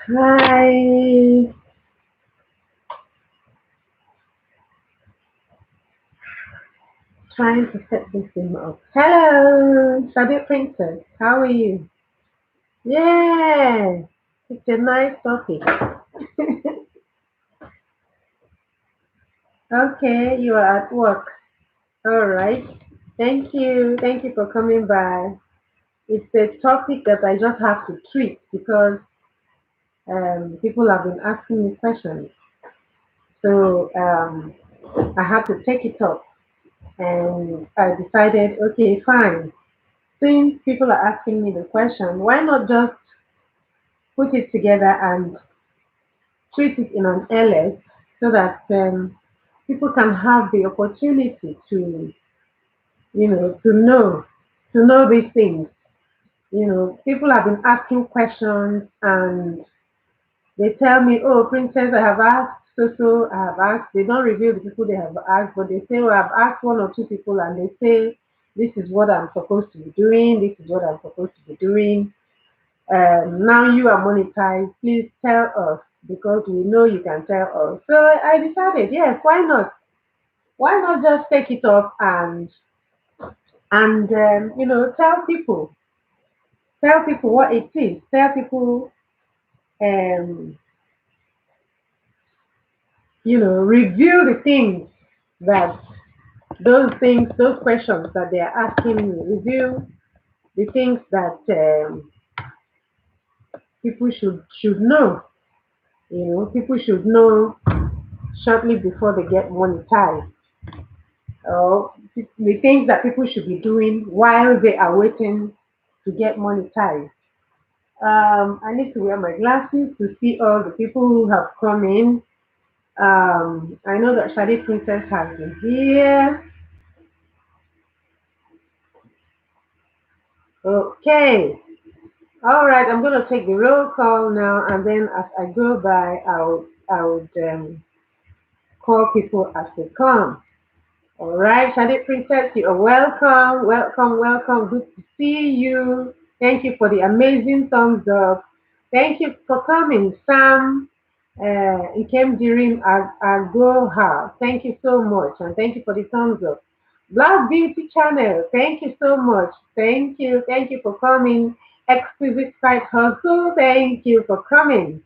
Hi, trying to set this thing up. Hello, Shadi Princess. How are you? Yeah, it's a nice topic. Okay, you are at work. All right. Thank you. Thank you for coming by. It's a topic that I just have to treat because people have been asking me questions. So I had to take it up and I decided, okay, fine. Since people are asking me the question, why not just put it together and treat it in an LS so that people can have the opportunity to, to know these things. People have been asking questions and they tell me, oh, Princess, I have asked so, I have asked. They don't reveal the people they have asked, but they say, well, I've asked one or two people and they say, this is what I'm supposed to be doing, this is what I'm supposed to be doing. Now you are monetized, please tell us because we know you can tell us. So I decided, yes, why not? Why not just take it up and tell people what it is, tell people, um, review the things that those questions that they are asking me, review the things that people should know. People should know shortly before they get monetized. Or the things that people should be doing while they are waiting to get monetized. I need to wear my glasses to see all the people who have come in. I know that Shadi Princess has been here. Okay. All right. I'm going to take the roll call now, and then as I go by, I would call people as they come. All right, Shadi Princess, you are welcome, welcome, welcome. Good to see you. Thank you for the amazing thumbs up. Thank you for coming, Sam. It came during Agoha. Thank you so much, and thank you for the thumbs up. Black Beauty Channel, thank you so much. Thank you for coming. Exquisite Side Hustle, thank you for coming.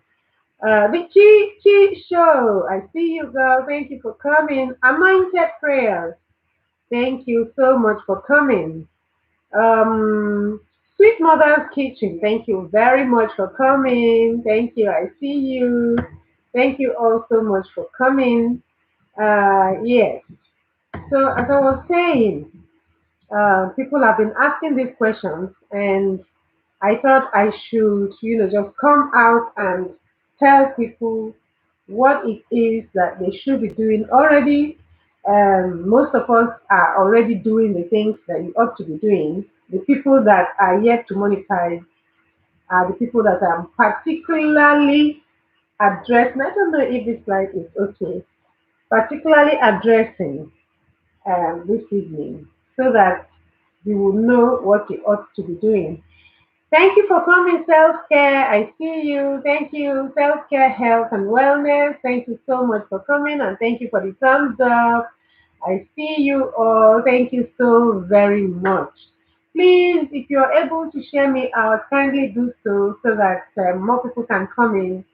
The Chi Show. I see you, girl. Thank you for coming. Anointed Prayers. Thank you so much for coming. Um, Sweet Mother's Kitchen. Thank you very much for coming. Thank you. I see you. Thank you all so much for coming. Yes. So as I was saying, people have been asking these questions, and I thought I should, just come out and tell people what it is that they should be doing already. Most of us are already doing the things that you ought to be doing. The people that are yet to monetize are the people that I'm particularly addressing. I don't know if this slide is okay. Particularly addressing this evening so that you will know what you ought to be doing. Thank you for coming, self care. I see you. Thank you, self care, health, and wellness. Thank you so much for coming and thank you for the thumbs up. I see you all. Thank you so very much. Please, if you're able to share me out, kindly do so that more people can come in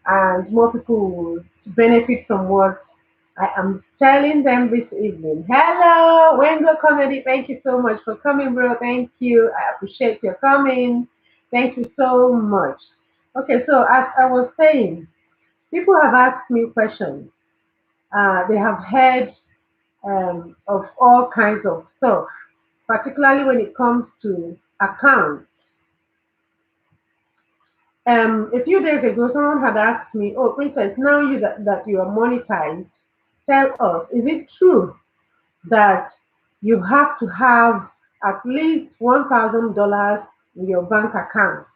and more people will benefit from what I am telling them this evening. Hello, Wengo Comedy. Thank you so much for coming, bro. Thank you. I appreciate your coming. Thank you so much. Okay, so as I was saying, people have asked me questions. They have heard of all kinds of stuff, particularly when it comes to accounts. A few days ago, someone had asked me, "Oh, Princess, now that you are monetized, tell us, is it true that you have to have at least $1,000 in your bank account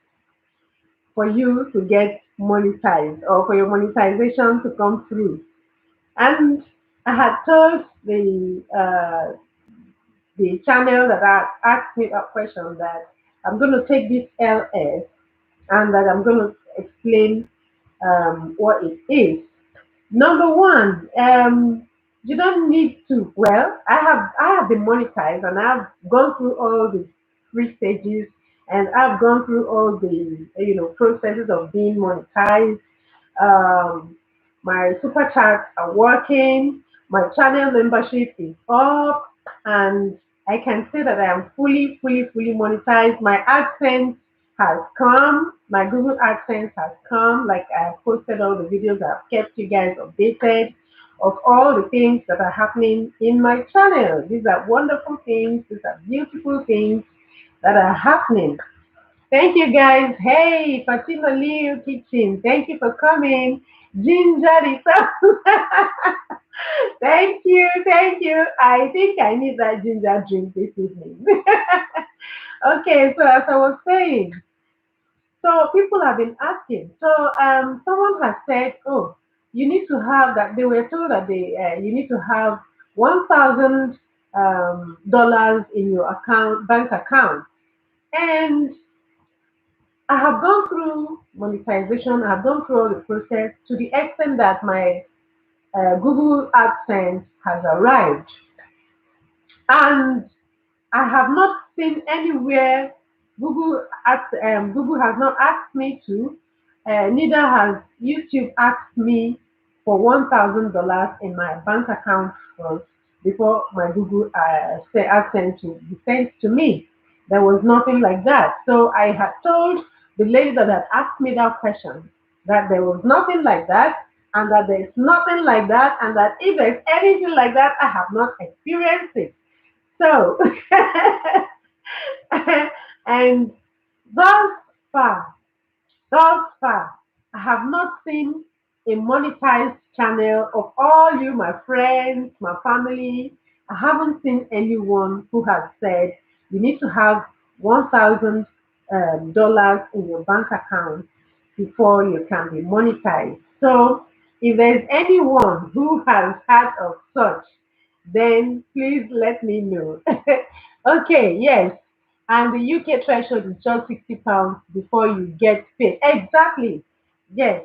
for you to get monetized or for your monetization to come through?" And I had told the channel that asked me that question that I'm going to take this LS and that I'm going to explain. what it is. Number one, you don't need to. Well, I have been monetized, and I've gone through all the three stages, and I've gone through all the processes of being monetized. Um, my super chats are working. My channel membership is up, and I can say that I am fully monetized. My AdSense has come. My Google AdSense has come. Like I have posted all the videos. I've kept you guys updated of all the things that are happening in my channel. These are wonderful things. These are beautiful things that are happening. Thank you guys. Hey, Fatima Liu Kitchen. Thank you for coming. Ginger is Thank you, thank you. I think I need that ginger drink this evening. Okay, so as I was saying, so people have been asking. So someone has said, oh, you need to have that. They were told that you need to have $1,000 in your bank account, and I have gone through monetization. I have gone through all the process to the extent that my Google AdSense has arrived, and I have not seen anywhere Google has not asked me to. Neither has YouTube asked me for $1,000 in my bank account first before my Google AdSense to be sent to me. There was nothing like that. So I had told the lady that had asked me that question that there was nothing like that, and that there's nothing like that, and that if there's anything like that, I have not experienced it. So, and thus far, thus far, I have not seen a monetized channel of all you, my friends, my family. I haven't seen anyone who has said you need to have $1,000 in your bank account before you can be monetized. So, if there's anyone who has heard of such, then please let me know. Okay, yes. And the UK threshold is just £60 before you get paid. Exactly. Yes,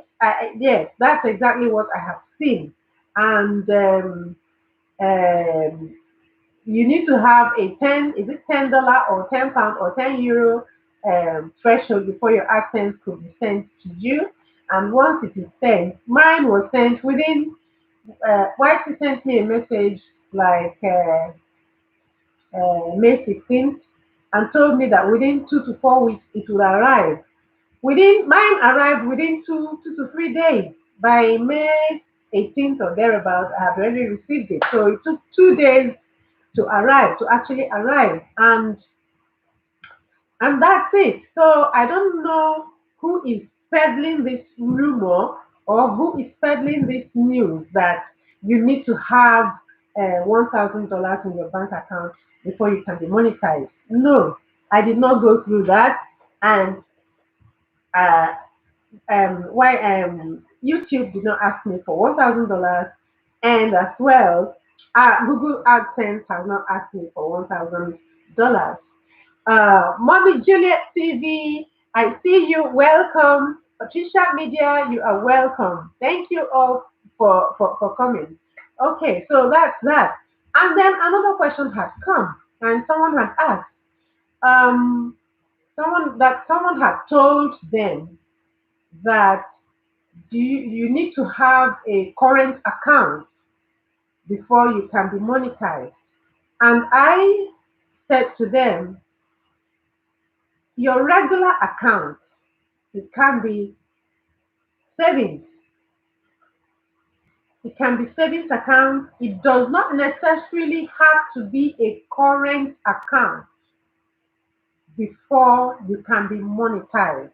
yes, that's exactly what I have seen. And um, you need to have a is it $10 or £10 or €10 threshold before your accent could be sent to you. And once it is sent, mine was sent within. YT sent me a message like May 16th and told me that within 2 to 4 weeks it would arrive. Within mine arrived within 2 to 3 days. By May 18th or thereabouts, I had already received it. So it took 2 days to arrive, to actually arrive. And that's it. So I don't know who is peddling this rumor or who is peddling this news that you need to have $1,000 in your bank account before you can be monetized. No, I did not go through that. And uh, why YouTube did not ask me for $1,000, and as well, Google AdSense has not asked me for $1,000. Mommy Juliet TV, I see you. Welcome. Patricia Media, you are welcome. Thank you all for coming. Okay, so that's that. And then another question has come, and someone has asked, um, someone had told them that you need to have a current account before you can be monetized. And I said to them, your regular account, it can be savings. It can be savings account. It does not necessarily have to be a current account before you can be monetized.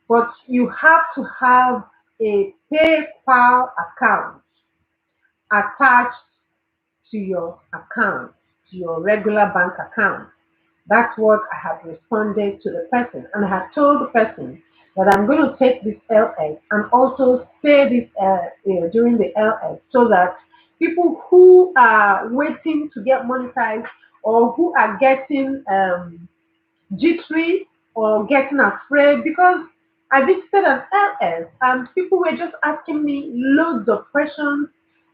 But you have to have a PayPal account attached to your account, to your regular bank account. That's what I have responded to the person. And I have told the person that I'm going to take this LS and also say this during the LS so that people who are waiting to get monetized or who are getting jittery or getting afraid, because I visited an LS and people were just asking me loads of questions,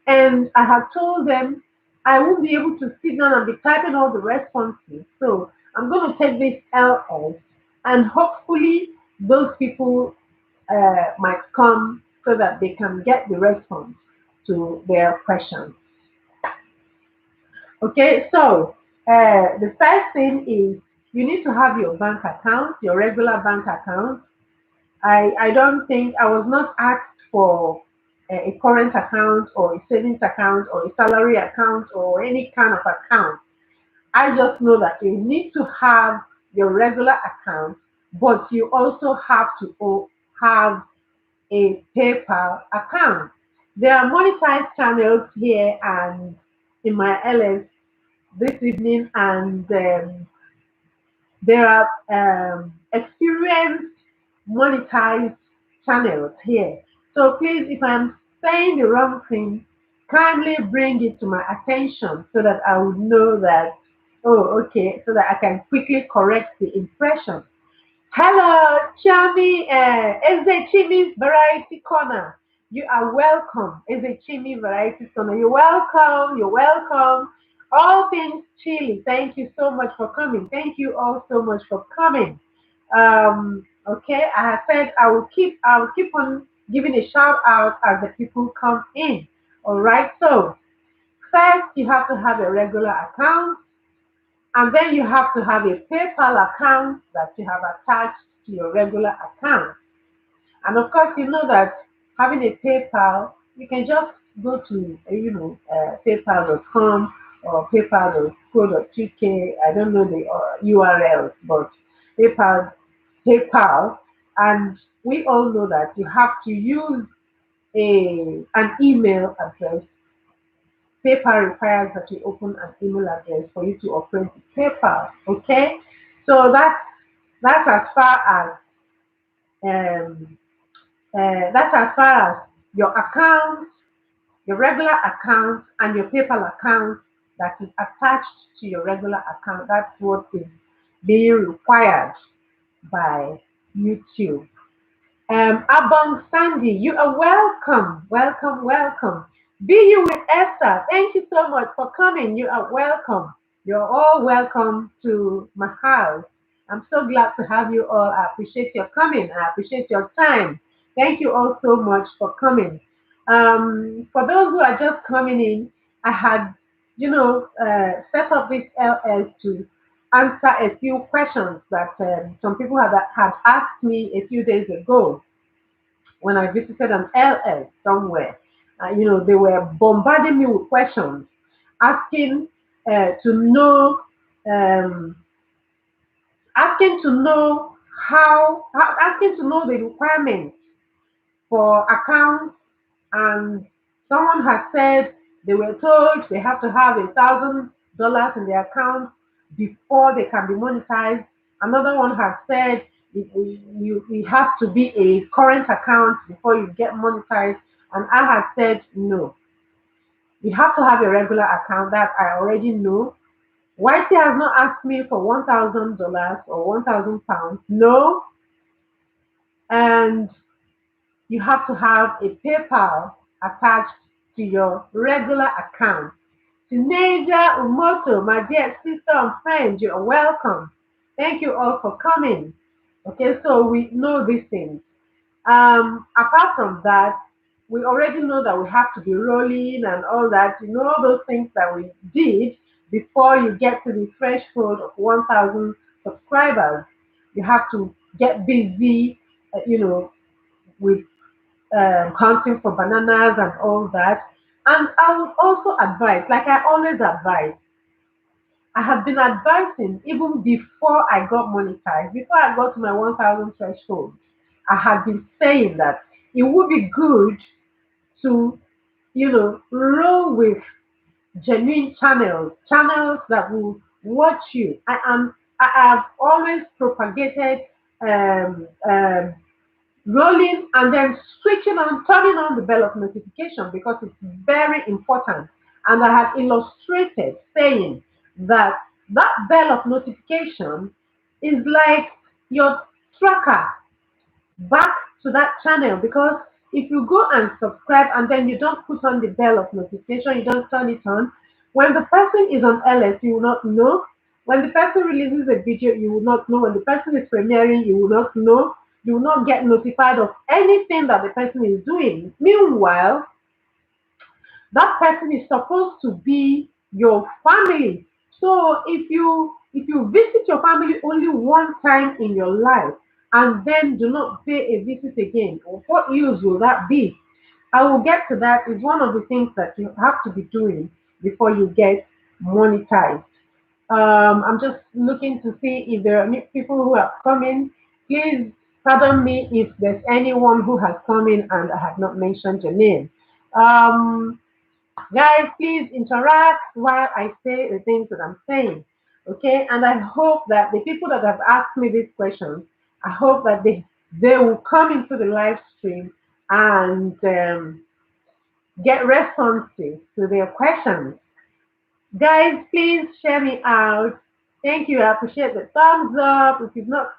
and I had told them I won't be able to sit down and be typing all the responses. So I'm going to take this LS, and hopefully those people might come so that they can get the response to their questions. Okay, so the first thing is you need to have your bank account, your regular bank account. I don't think I was not asked for a current account or a savings account or a salary account or any kind of account. I just know that you need to have your regular account, but you also have to have a PayPal account. There are monetized channels here and in my LS this evening, and there are experienced monetized channels here. So please, if I'm saying the wrong thing, kindly bring it to my attention so that I would know that, oh, okay, so that I can quickly correct the impression. Hello, Chami, Eze Chimi's Variety Corner. You are welcome, Eze Chimi Variety Corner. You're welcome, you're welcome. All things chili. Thank you so much for coming. Thank you all so much for coming. Okay, I have said I will keep on giving a shout out as the people come in. All right, so first you have to have a regular account, and then you have to have a PayPal account that you have attached to your regular account. And of course, you know that having a PayPal, you can just go to, paypal.com or paypal.co.uk. I don't know the URLs, but PayPal, PayPal. And we all know that you have to use an email address. PayPal requires that you open an email address for you to operate PayPal. Okay, so that's as far um, that's as far as your account, your regular account, and your PayPal account that is attached to your regular account. That's what is being required by YouTube. Abong Sandy, you are welcome, welcome, welcome. Be you with Esther, thank you so much for coming. You are welcome. You're all welcome to my house. I'm so glad to have you all. I appreciate your coming. I appreciate your time. Thank you all so much for coming. For those who are just coming in, I had, set up this LS to answer a few questions that some people had asked me a few days ago when I visited an LS somewhere. They were bombarding me with questions, asking to know, um, asking to know asking to know the requirements for accounts, and someone has said they were told they have to have $1,000 in their account before they can be monetized. Another one has said you have to be a current account before you get monetized. And I have said no. You have to have a regular account that I already know. YT has not asked me for $1,000 or £1,000. No. And you have to have a PayPal attached to your regular account. Teenager Umoto, my dear sister and friend, you are welcome. Thank you all for coming. Okay, so we know these things. Apart from that, we already know that we have to be rolling and all that. You know all those things that we did before you get to the threshold of 1,000 subscribers. You have to get busy, with hunting for bananas and all that. And I would also advise, like I always advise, I have been advising even before I got monetized, before I got to my 1,000 threshold. I had been saying that it would be good to, roll with genuine channels that will watch you. I have always propagated rolling and then switching on, turning on the bell of notification because it's very important. And I have illustrated saying that bell of notification is like your tracker. back to that channel, because if you go and subscribe and then you don't put on the bell of notification, you don't turn it on, when the person is on LS, you will not know. When the person releases a video, you will not know. When the person is premiering, you will not know. You will not get notified of anything that the person is doing. Meanwhile, that person is supposed to be your family. So if you visit your family only one time in your life and then do not pay a visit again, what use will that be? I will get to that. It's one of the things that you have to be doing before you get monetized. I'm just looking to see if there are new people who have come in. Please pardon me if there's anyone who has come in and I have not mentioned your name. Um, Guys, please interact while I say the things that I'm saying. Okay, and I hope that the people that have asked me these questions, I hope that they will come into the live stream and get responses to their questions. Guys, please share me out. Thank you. I appreciate the thumbs up. If you've not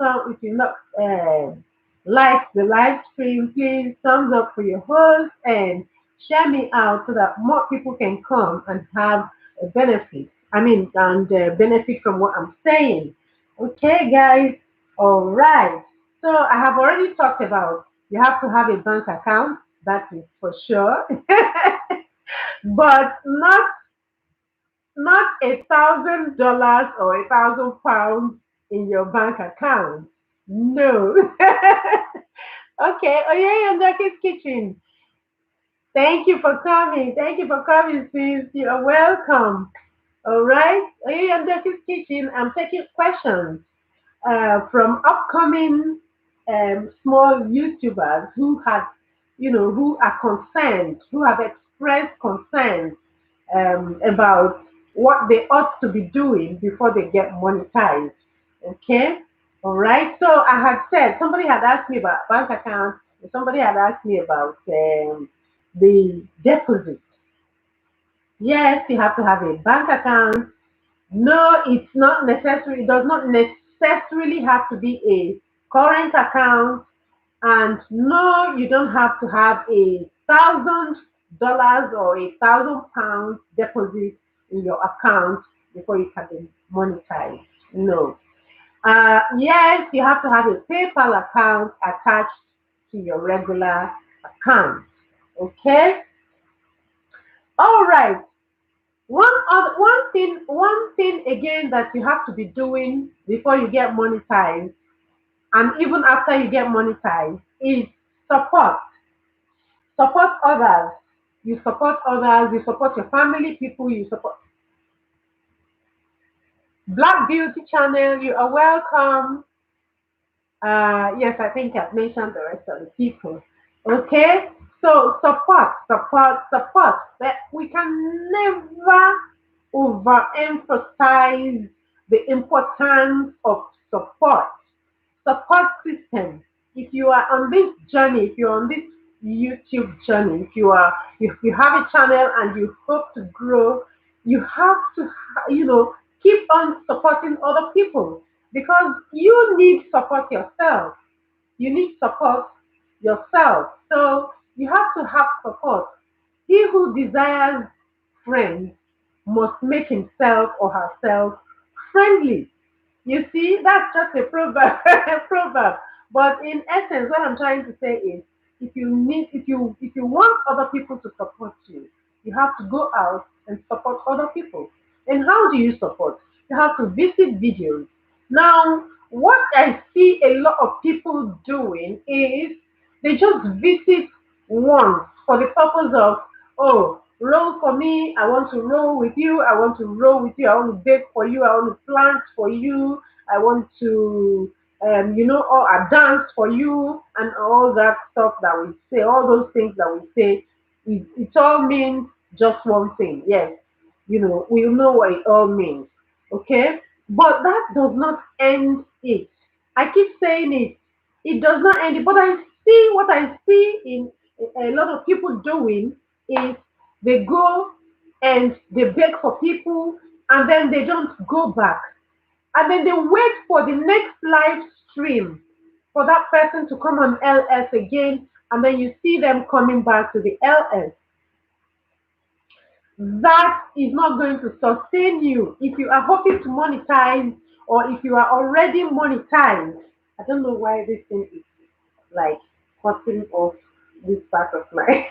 liked the live stream, please thumbs up for your host and share me out so that more people can come and have a benefit. I mean, and benefit from what I'm saying. Okay, guys. All right. So I have already talked about you have to have a bank account. That is for sure, but not $1,000 or £1,000 in your bank account. No. Okay. Oh yeah, and Ducky's Kitchen. Thank you for coming. Thank you for coming, sis. You are welcome. All right. Oh yeah, and Ducky's Kitchen. I'm taking questions from upcoming small YouTubers who have, who are concerned, who have expressed concern about what they ought to be doing before they get monetized. Okay? All right. So I had said, somebody had asked me about bank accounts, and somebody had asked me about the deposit. Yes, you have to have a bank account. No, it's not necessary. It does not necessarily have to be a current account. And no, you don't have to have $1,000 or £1,000 deposit in your account before you can be monetized. No. Yes, you have to have a PayPal account attached to your regular account. Okay. All right. One thing again that you have to be doing before you get monetized, and even after you get monetized, is support. Support others. You support others. You support your family, people. You support Black Beauty Channel. You are welcome. Yes, I think I've mentioned the rest of the people. Okay, so support. But we can never overemphasize the importance of support system. If you are on this journey, if you're on this YouTube journey, if you have a channel and you hope to grow, you have to keep on supporting other people, because you need support yourself. You need support yourself. So you have to have support. He who desires friends must make himself or herself friendly. You see, that's just a proverb, a proverb. But in essence, what I'm trying to say is, if you want other people to support you, you have to go out and support other people. And how do you support? You have to visit videos. Now, what I see a lot of people doing is they just visit once for the purpose of, oh, roll for me, I want to roll with you, I want to roll with you, I want to bake for you, I want to plant for you, I want to, or I dance for you, and all that stuff that we say, all those things that we say, it all means just one thing. Yes, we know what it all means. Okay, but that does not end it. I keep saying it. It does not end it. But what I see in a lot of people doing is they go and they beg for people, and then they don't go back, and then they wait for the next live stream for that person to come on LS again, and then you see them coming back to the LS. That is not going to sustain you. If you are hoping to monetize, or if you are already monetized, I don't know why this thing is like cutting off this part of my.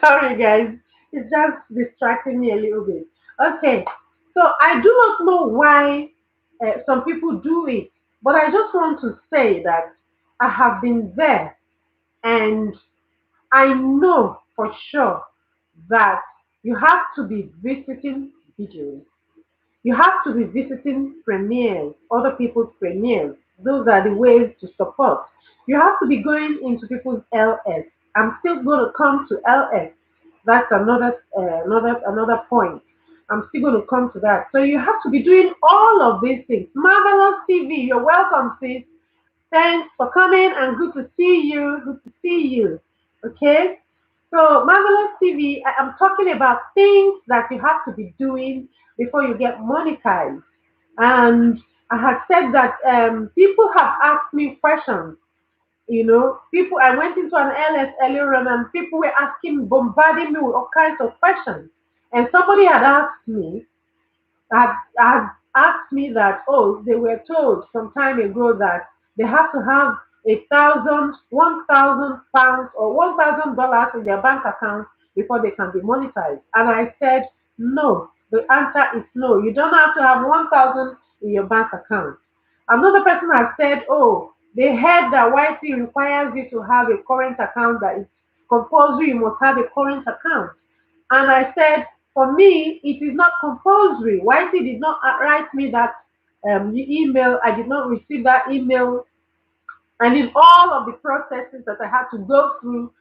Sorry, guys. It's just distracting me a little bit. Okay, so I do not know why some people do it, but I just want to say that I have been there, and I know for sure that you have to be visiting videos. You have to be visiting premieres, other people's premieres. Those are the ways to support. You have to be going into people's LS. I'm still going to come to LS. That's another point. I'm still going to come to that. So you have to be doing all of these things. Marvelous TV, you're welcome, sis. Thanks for coming and good to see you. Good to see you. Okay? So, Marvelous TV, I am talking about things that you have to be doing before you get monetized. And I had said that people have asked me questions. People, I went into an LS earlier on and people were asking, bombarding me with all kinds of questions. And somebody had asked me, had asked me that, oh, they were told some time ago that they have to have 1,000 pounds or $1,000 in their bank account before they can be monetized. And I said, no. The answer is no. You don't have to have 1,000 in your bank account. Another person has said, oh, they heard that YC requires you to have a current account, that is compulsory, you must have a current account. And I said, for me, it is not compulsory. YC did not write me that email. I did not receive that email. And in all of the processes that I had to go through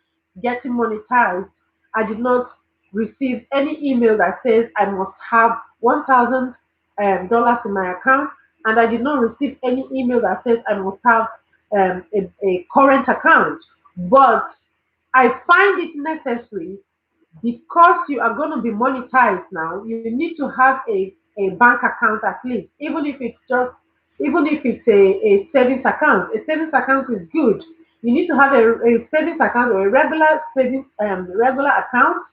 getting monetized, I did not receive any email that says I must have $1,000 in my account, and I did not receive any email that says I must have a current account. But I find it necessary, because you are going to be monetized now. You need to have a bank account at least, even if it's a savings account. A savings account is good. You need to have a savings account, or a regular account.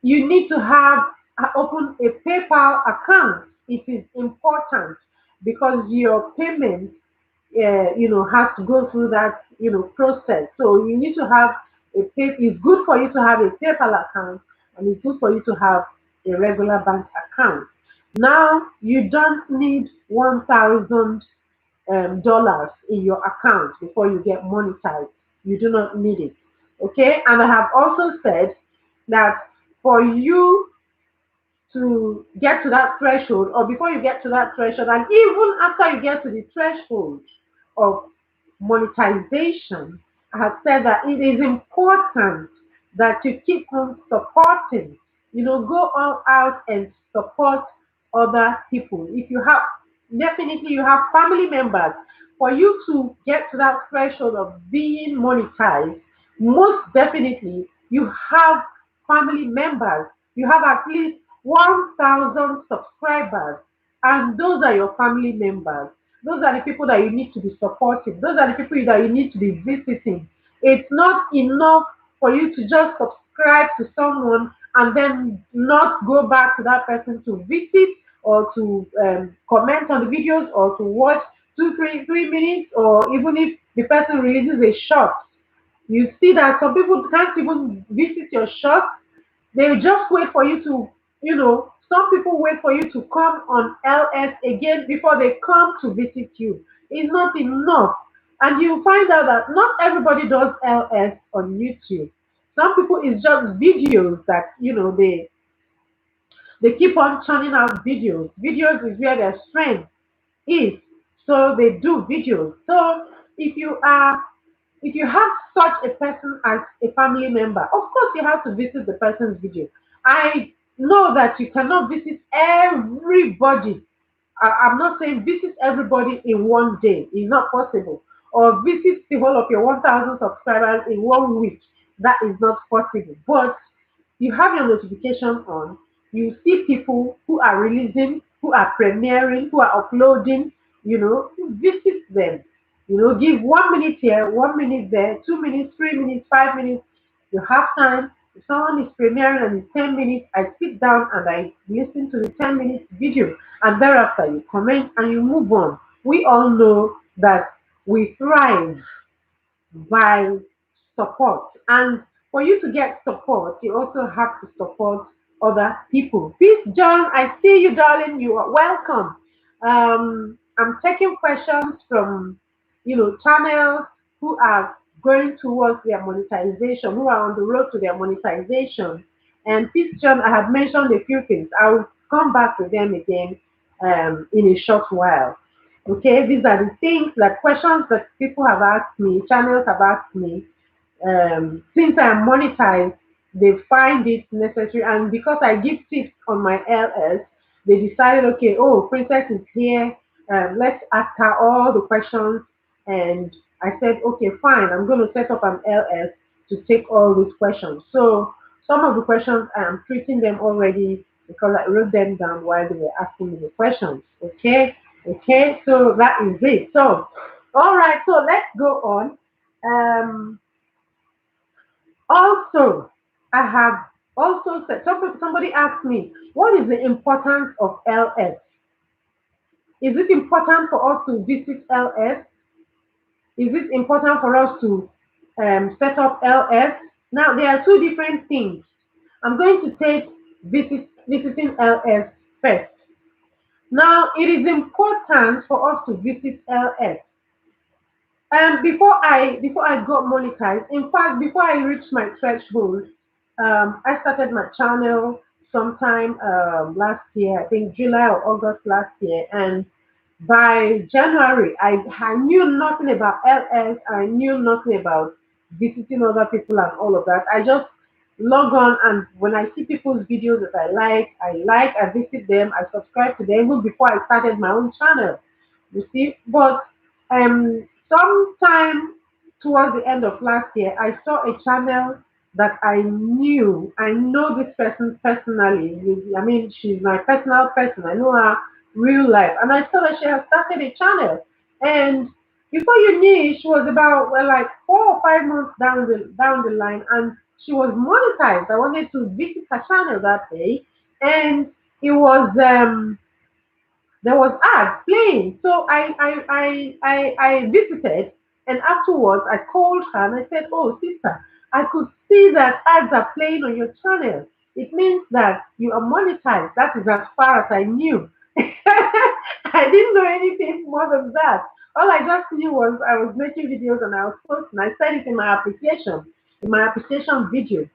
You need to have open a PayPal account. It is important because your payment has to go through that, process. So you need to have it's good for you to have a PayPal account, and it's good for you to have a regular bank account. Now, you don't need $1,000 in your account before you get monetized. You do not need it. Okay? And I have also said that for you to get to that threshold, or before you get to that threshold, and even after you get to the threshold of monetization, I have said that it is important that you keep on supporting, go all out and support other people. If you have, definitely you have family members. For you to get to that threshold of being monetized, most definitely you have family members. You have at least 1,000 subscribers, and those are your family members. Those are the people that you need to be supporting. Those are the people that you need to be visiting. It's not enough for you to just subscribe to someone and then not go back to that person to visit, or to comment on the videos, or to watch 2, 3 minutes, or even if the person releases a short. You see that some people can't even visit your shop. They just wait for you to, some people wait for you to come on LS again before they come to visit you. It's not enough. And you find out that not everybody does LS on YouTube. Some people, it's just videos that, they keep on churning out videos. Videos is where their strength is. So they do videos. So if you are if you have such a person as a family member, of course you have to visit the person's video. I know that you cannot visit everybody. I'm not saying visit everybody in one day. It's not possible. Or visit the whole of your 1,000 subscribers in one week. That is not possible. But you have your notification on. You see people who are releasing, who are premiering, who are uploading. Visit them. Give 1 minute here, 1 minute there, 2 minutes, 3 minutes, 5 minutes. You have time. If someone is premiering and it's 10 minutes, I sit down and I listen to the 10 minutes video. And thereafter, you comment and you move on. We all know that we thrive by support. And for you to get support, you also have to support other people. Peace, John. I see you, darling. You are welcome. I'm taking questions from, channels who are going towards their monetization, who are on the road to their monetization. And Peace, John, I have mentioned a few things. I will come back to them again in a short while. Okay, these are the things, like questions that people have asked me, channels have asked me. Since I am monetized, they find it necessary. And because I give tips on my LS, they decided, okay, oh, Princess is here. Let's ask her all the questions. And I said, okay, fine. I'm going to set up an LS to take all these questions. So some of the questions I am treating them already because I wrote them down while they were asking me the questions. Okay, okay. So that is it. So, all right. So let's go on. Um, Also, I have also said, somebody asked me, what is the importance of LS? Is it important for us to visit LS? Is it important for us to set up LS? Now, there are two different things. I'm going to take visiting LS first. Now, it is important for us to visit LS. Before I got monetized, in fact, before I reached my threshold, I started my channel sometime last year, I think July or August last year, and by January, I knew nothing about LS. I knew nothing about visiting other people and all of that. I just log on, and when I see people's videos that I visit them, I subscribe to them even before I started my own channel. You see, but sometime towards the end of last year, I saw a channel that I knew. I know this person personally. I mean, she's my personal person. I know her real life. And I saw that she has started a channel. And before you knew it, she was about, well, like 4 or 5 months down the line, and she was monetized. I wanted to visit her channel that day, and it was there was ads playing. So I visited, and afterwards I called her and I said, "Oh, sister, I could see that ads are playing on your channel. It means that you are monetized." That is as far as I knew. I didn't know anything more than that. All I just knew was I was making videos and I was posting. I said it in my application video,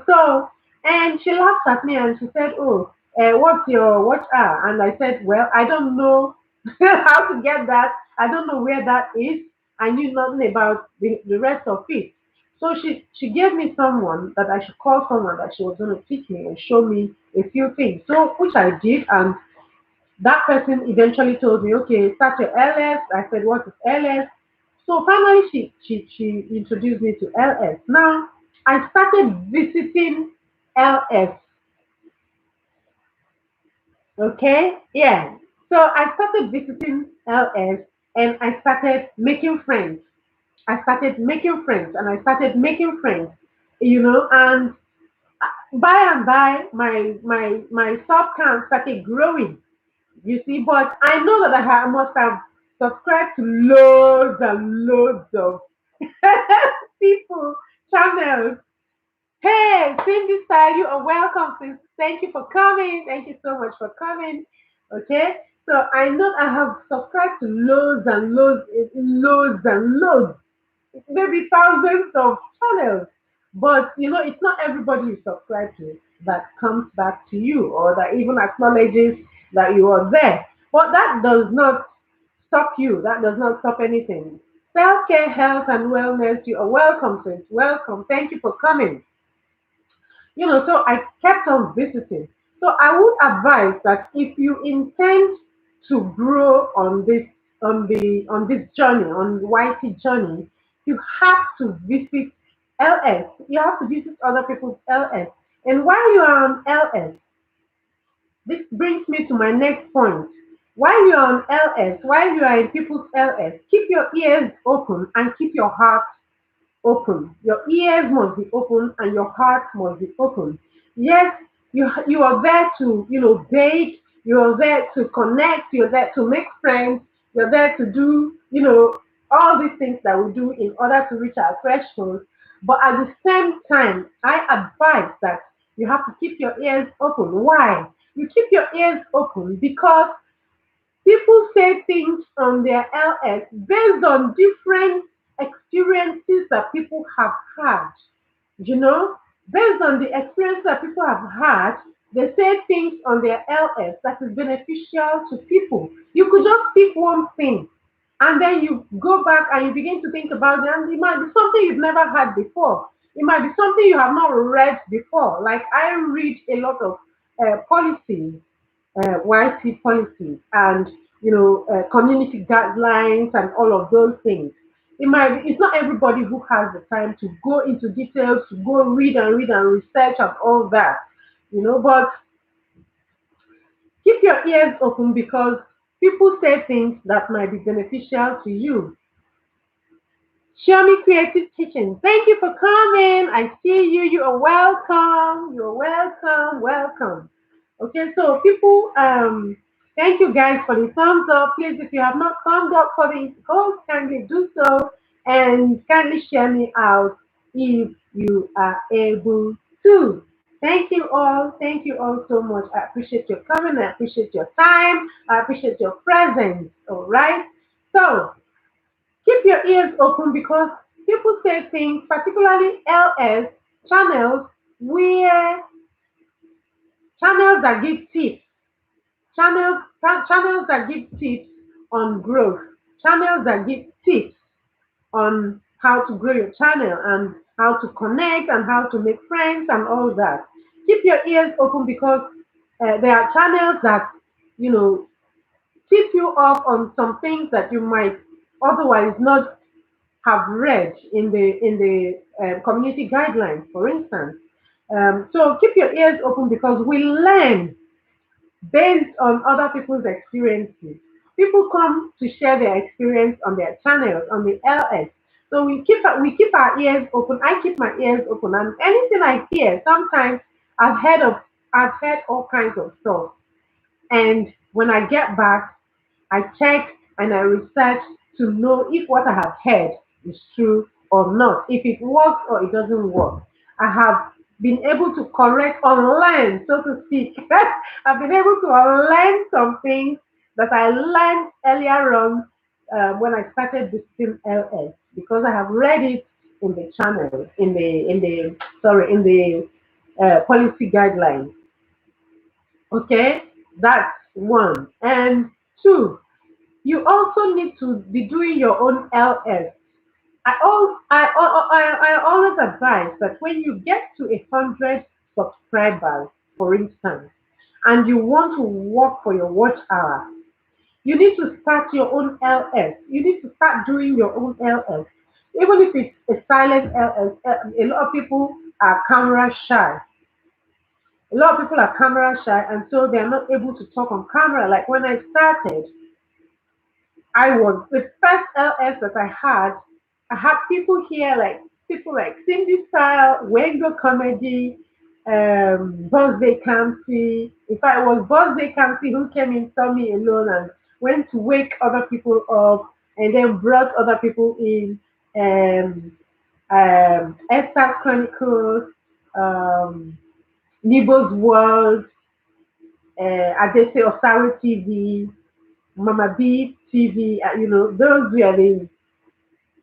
So, and she laughed at me and she said, "Oh, what's your watch hour?" And I said, "Well, I don't know how to get that. I don't know where that is. I knew nothing about the rest of it." So she gave me someone that I should call someone that she was going to teach me and show me a few things. So which I did, and that person eventually told me, "Okay, start your LS." I said, "What is LS?" So finally, she introduced me to LS. Now I started visiting LS. Okay, yeah. So I started visiting LS and I started making friends. I started making friends and I started making friends, and by and by my sub count started growing. You see, but I know that I must have subscribed to loads and loads of people, channels. Hey, Cindy Style, you are welcome. Thank you for coming. Thank you so much for coming. Okay, so I know I have subscribed to loads and loads, loads and loads, maybe thousands of channels. But it's not everybody you subscribe to that comes back to you or that even acknowledges that you are there. But that does not stop you. That does not stop anything. Self care, health, and wellness, you are welcome, sis. Welcome. Thank you for coming. So I kept on visiting. So I would advise that if you intend to grow on this journey, on the YT journey, you have to visit LS. You have to visit other people's LS. And while you are on LS, this brings me to my next point. While you're on LS, while you are in people's LS, keep your ears open and keep your heart open. Your ears must be open and your heart must be open. Yes, you are there to, bake, you're there to connect, you're there to make friends, you're there to do, all these things that we do in order to reach our threshold. But at the same time, I advise that you have to keep your ears open. Why? You keep your ears open because people say things on their LS based on different experiences that people have had. You know, based on the experience that people have had, they say things on their LS that is beneficial to people. You could just pick one thing and then you go back and you begin to think about it, and it might be something you've never had before. It might be something you have not read before. Like I read a lot of policies, YC policies, and community guidelines and all of those things. It's not everybody who has the time to go into details, to go read and research and all that, but keep your ears open because people say things that might be beneficial to you. Show me creative kitchen. Thank you for coming. I see you. You are welcome. You're welcome. Welcome. Okay, so people, thank you guys for the thumbs up. Please, if you have not thumbs up for the host, kindly do so and kindly share me out if you are able to. Thank you all. Thank you all so much. I appreciate your coming. I appreciate your time. I appreciate your presence. All right. So keep your ears open because people say things, particularly LS channels, where channels that give tips, channels that give tips on growth, channels that give tips on how to grow your channel and how to connect and how to make friends and all that. Keep your ears open because there are channels that you know tip you off on some things that you might otherwise not have read in the community guidelines, for instance. So keep your ears open because we learn based on other people's experiences. People come to share their experience on their channels, on the LS. So we keep our ears open. I keep my ears open, and anything I hear, sometimes I've heard of I've heard all kinds of stuff. And when I get back, I check and I research to know if what I have heard is true or not, if it works or it doesn't work. I have been able to correct or learn, so to speak. I've been able to learn some things that I learned earlier on when I started visiting LS because I have read it in the channel, in the policy guidelines. Okay, that's one. And two, you also need to be doing your own LS. I always advise that when you get to 100 subscribers, for instance, and you want to work for your watch hour, you need to start your own LS. You need to start doing your own LS. Even if it's a silent LS, a lot of people are camera shy. A lot of people are camera shy, and so they're not able to talk on camera. Like when I started, I was the first LS that I had. I had people like Cindy Style, Wengo Comedy, Birthday Campy. In fact, it was Birthday Campy who came in, saw me alone, and went to wake other people up, and then brought other people in. Um, Esther Chronicles, um, Nibo's World, Adese Osaru TV, Mama B TV, those were the,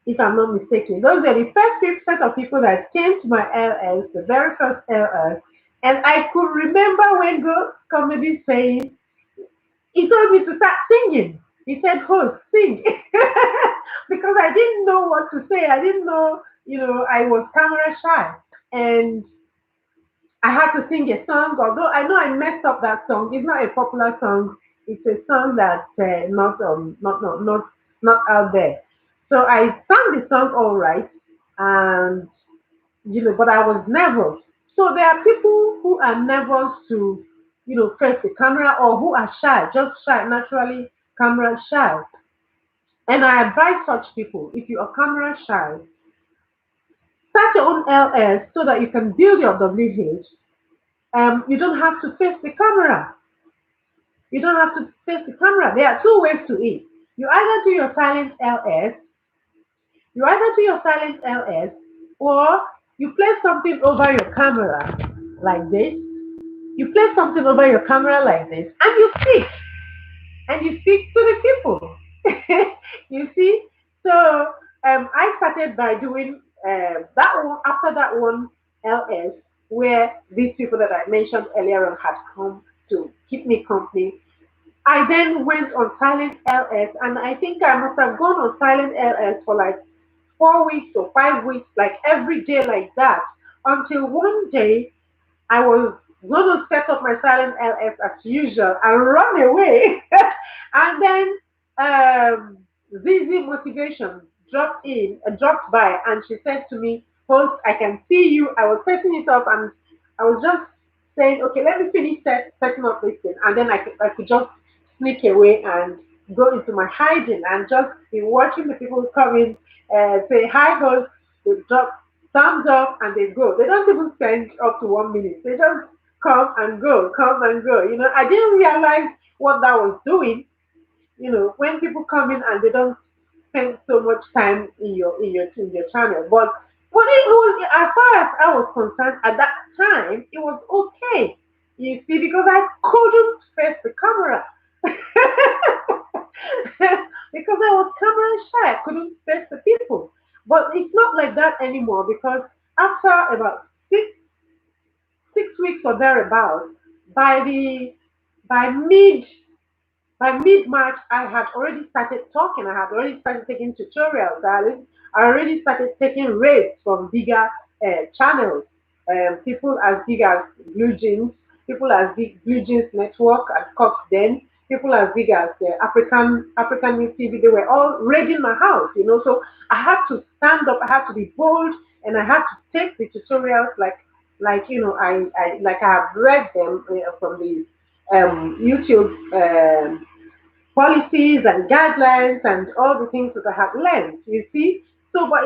if I'm not mistaken, those were the first set of people that came to my LS, the very first LS. And I could remember when Ghost Comedy saying, he told me to start singing. He said, host, sing. Because I didn't know what to say. I didn't know, I was camera shy. And I had to sing a song, although I know I messed up that song. It's not a popular song. It's a song that's not out there. So I sang the song all right, and but I was nervous. So there are people who are nervous to. face the camera, or who are shy, just shy, naturally camera shy. And I advise such people, if you are camera shy, start your own LS so that you can build your WH. You don't have to face the camera. You don't have to face the camera. There are two ways to it. You either do your silent LS, you either do your silent LS, or you place something over your camera like this. You place something over your camera like this, and you speak to the people. You see? So I started by doing that one after that one LS, where these people that I mentioned earlier on had come to keep me company. I then went on silent LS, and I think I must have gone on silent LS for like 4 weeks or 5 weeks, like every day like that, until one day I was going to set up my silent LS as usual and run away. And then Zizi Motivation dropped by, and she said to me, "Host, I can see you." I was setting it up, and I was just saying, "Okay, let me finish setting up this thing," and then I could just sneak away and go into my hiding and just be watching the people come in, say hi, host. They drop thumbs up and they go. They don't even spend up to 1 minute. They just come and go, come and go. I didn't realize what that was doing. When people come in and they don't spend so much time in your channel. But it was, as far as I was concerned at that time, it was okay. You see, because I couldn't face the camera. Because I was camera shy, I couldn't face the people. But it's not like that anymore, because after about six weeks or thereabouts, by the by mid March, I had already started talking. I had already started taking tutorials. I already started taking rates from bigger channels, people as big as Blue Jeans, people as big Blue Jeans Network at Cox Den, people as big as African News TV. They were all raiding my house. So I had to stand up. I had to be bold, and I had to take the tutorials like I have read them from the YouTube policies and guidelines and all the things that I have learned. You see, so but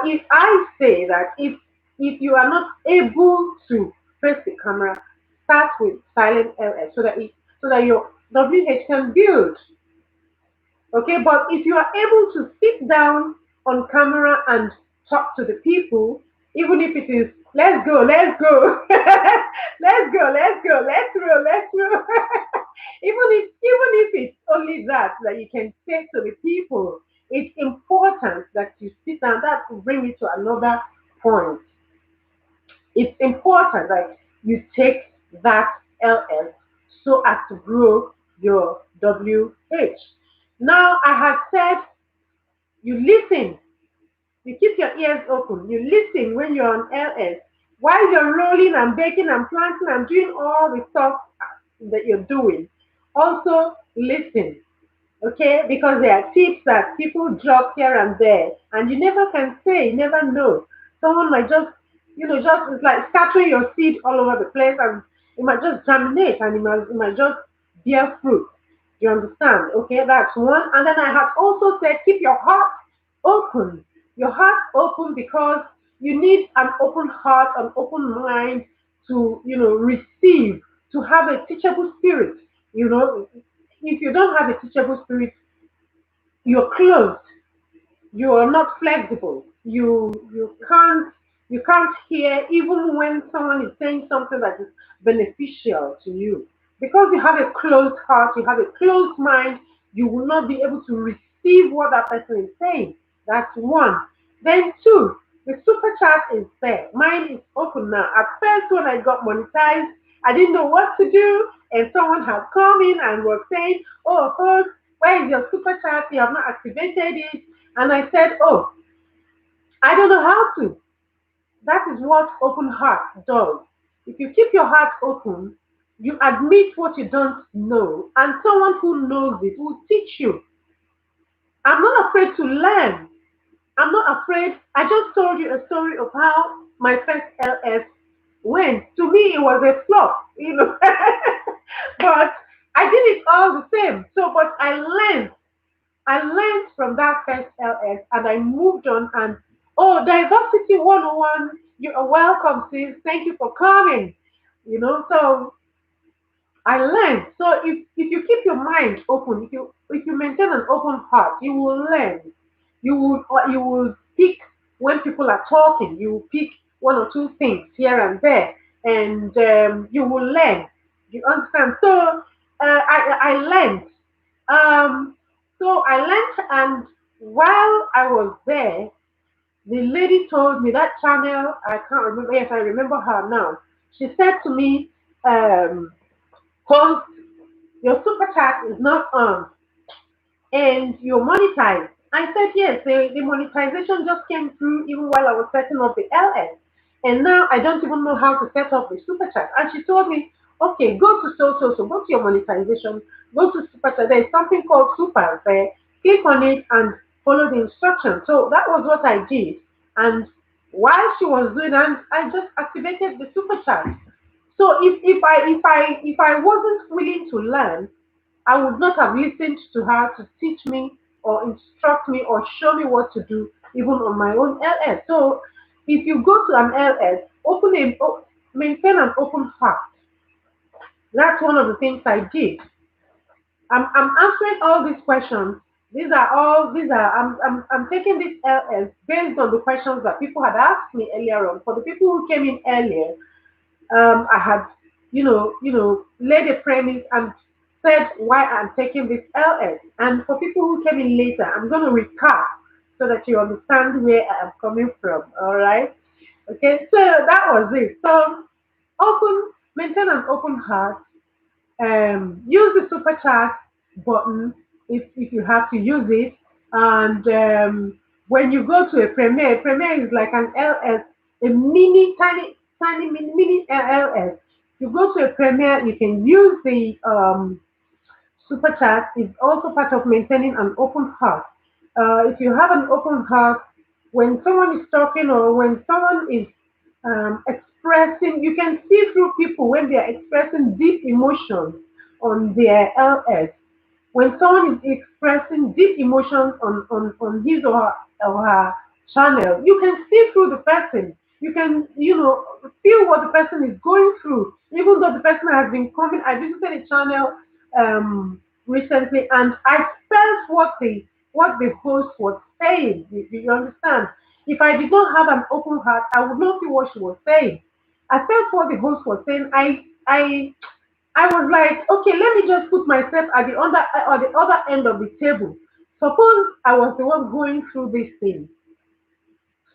if I say that if you are not able to face the camera, start with silent LS so that your WH can build. Okay, but if you are able to sit down on camera and talk to the people, even if it is let's go, let's go, let's go, let's go, let's roll, let's roll. Even if it's only that you can say to the people, it's important that you sit down. That will bring me to another point. It's important that you take that LS so as to grow your WH. Now I have said you listen, you keep your ears open, you listen when you're on LS. While you're rolling and baking and planting and doing all the stuff that you're doing, also listen. Okay, because there are tips that people drop here and there, and you never can say, you never know. Someone might just it's like scattering your seed all over the place, and it might just germinate, and it might just bear fruit. You understand? Okay, that's one. And then I have also said keep your heart open. Your heart open, because you need an open heart, an open mind to receive, to have a teachable spirit. You know, if you don't have a teachable spirit, you're closed. You are not flexible. You can't hear even when someone is saying something that is beneficial to you. Because you have a closed heart, you have a closed mind, you will not be able to receive what that person is saying. That's one. Then two, the super chat is there. Mine is open now. At first, when I got monetized, I didn't know what to do, and someone had come in and was saying, "Oh, host, where is your super chat? You have not activated it." And I said, "Oh, I don't know how to." That is what open heart does. If you keep your heart open, you admit what you don't know, and someone who knows it will teach you. I'm not afraid to learn. I'm not afraid. I just told you a story of how my first LS went. To me, it was a flop. you know. But I did it all the same. So, but I learned from that first LS and I moved on and oh, diversity 101, you are welcome, sis. Thank you for coming. So I learned. So if you keep your mind open, if you maintain an open heart, you will learn. You will pick when people are talking. You will pick one or two things here and there, and you will learn. You understand? So I learned. Um, so I learned, and while I was there, the lady told me that channel. I can't remember. Yes, I remember her now. She said to me, "Host, your super chat is not on and you're monetized." I said, yes, the monetization just came through even while I was setting up the LS. And now I don't even know how to set up the super chat. And she told me, okay, go to go to your monetization, go to super chat. There's something called super there. Click on it and follow the instructions. So that was what I did. And while she was doing that, I just activated the super chat. So if I wasn't willing to learn, I would not have listened to her to teach me or instruct me or show me what to do, even on my own LS. So, if you go to an LS, maintain an open heart. That's one of the things I did. I'm answering all these questions. I'm taking this LS based on the questions that people had asked me earlier on. For the people who came in earlier, I had, laid a premise and said why I'm taking this LS. And for people who came in later, I'm going to recap so that you understand where I am coming from. All right. Okay. So that was it. So maintain an open heart. Use the super chat button if you have to use it. And when you go to a premiere is like an LS, a mini, tiny, mini LS. You go to a premiere, you can use the super chat is also part of maintaining an open heart. If you have an open heart, when someone is talking or when someone is expressing, you can see through people when they are expressing deep emotions on their LS. When someone is expressing deep emotions on his or her channel, you can see through the person. You can, feel what the person is going through, even though the person has been coming. I visited a channel recently and I felt what the host was saying. You understand? If I did not have an open heart, I would not see what she was saying. I felt what the host was saying. I was like, okay, let me just put myself at the other end of the table. Suppose I was the one going through this thing.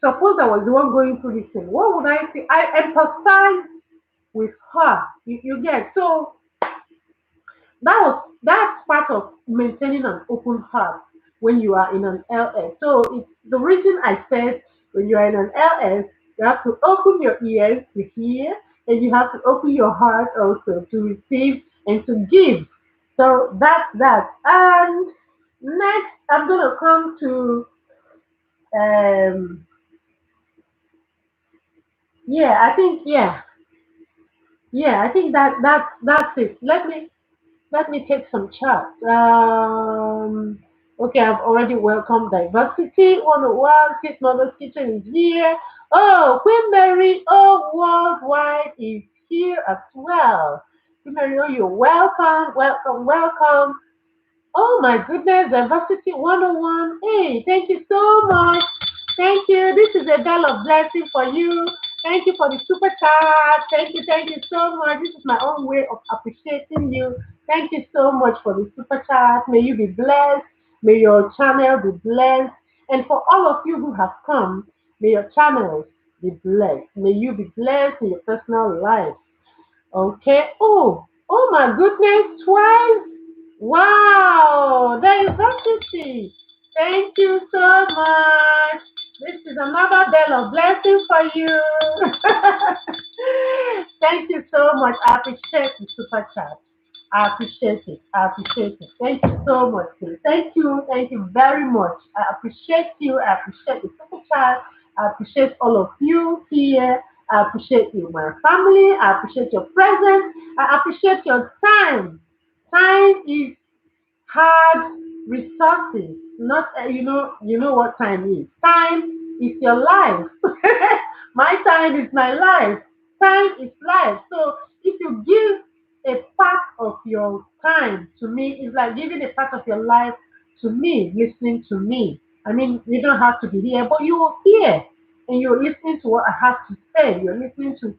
Suppose I was the one going through this thing. What would I say? I empathize with her. You get so that's part of maintaining an open heart when you are in an LS. So it's the reason I said when you are in an LS, you have to open your ears to hear and you have to open your heart also to receive and to give. So that's that. And next I'm gonna come to um yeah, I think that's it. Let me take some charts. Okay, I've already welcomed diversity. 101, Kit Mother's Kitchen is here. Oh, Queen Mary, oh, worldwide is here as well. Queen Mary, oh, you're welcome, welcome, welcome. Oh my goodness, Diversity 101. Hey, thank you so much. Thank you. This is a bell of blessing for you. Thank you for the super chat. Thank you so much. This is my own way of appreciating you. Thank you so much for the super chat. May you be blessed. May your channel be blessed. And for all of you who have come, may your channels be blessed. May you be blessed in your personal life. Okay. Oh my goodness, twice. Wow, diversity. Thank you so much. This is another bell of blessing for you. Thank you so much. I appreciate the super chat. I appreciate it. I appreciate it. Thank you so much. Sis. Thank you. Thank you very much. I appreciate you. I appreciate the super chat. I appreciate all of you here. I appreciate you, my family. I appreciate your presence. I appreciate your time. Time is hard resources. Not you know what time is. Time is your life. My time is my life. Time is life. So if you give a part of your time to me, it's like giving a part of your life to me, listening to me. I mean, you don't have to be here, but you will hear and you're listening to what I have to say. You're listening to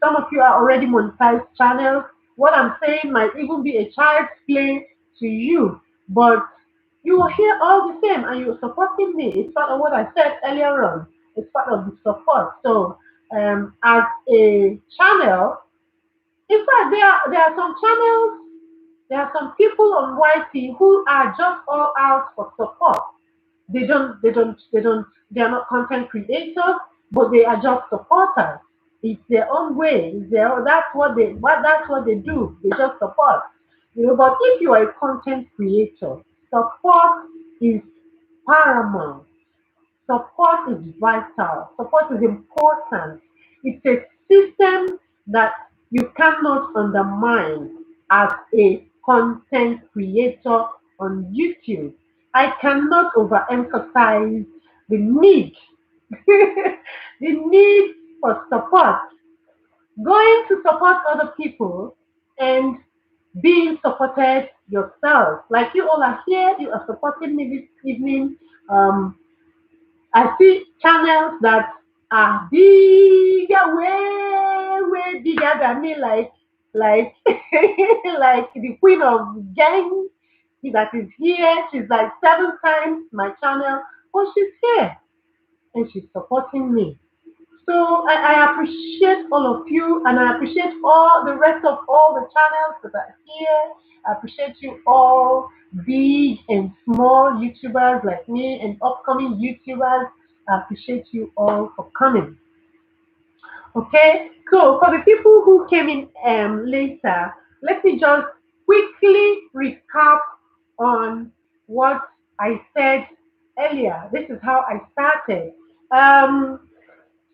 some of you are already monetized channels. What I'm saying might even be a child's play to you, but you will hear all the same and you're supporting me. It's part of what I said earlier on. It's part of the support. So as a channel, in fact, there are some channels, there are some people on YT who are just all out for support. They are not content creators, but they are just supporters. It's their own way. That's what they do. They just support. But if you are a content creator, support is paramount. Support is vital. Support is important. It's a system that you cannot undermine as a content creator on YouTube. I cannot overemphasize the need, the need for support. Going to support other people and being supported yourself. Like you all are here, you are supporting me this evening. Um, I see channels that are bigger, way bigger than me, like like the queen of gang that is here. She's like 7 times my channel, but she's here and she's supporting me. So I appreciate all of you and I appreciate all the rest of all the channels that are here. I appreciate you all, big and small YouTubers like me and upcoming YouTubers. I appreciate you all for coming. Okay, so for the people who came in later, let me just quickly recap on what I said earlier. This is how I started. Um,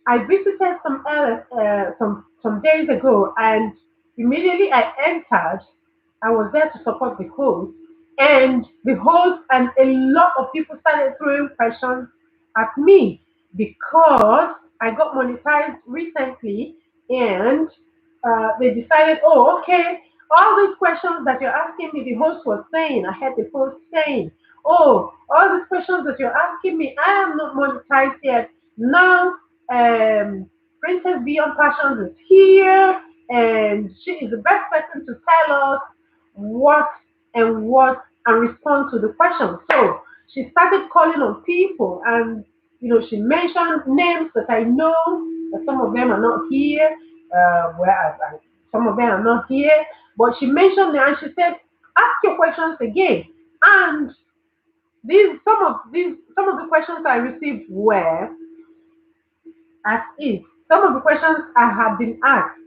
I visited some days ago, and immediately I entered. I was there to support the host, and the host and a lot of people started throwing questions at me because I got monetized recently, and they decided, oh, okay, all these questions that you're asking me, the host was saying, I heard the host saying, oh, all these questions that you're asking me, I am not monetized yet. Now um, Princess Beyond Passions is here, and she is the best person to tell us what and respond to the questions. So she started calling on people, and she mentioned names that I know, but some of them are not here. Some of them are not here, but she mentioned me, and she said, "Ask your questions again." And some of the questions I received were as if some of the questions I have been asked.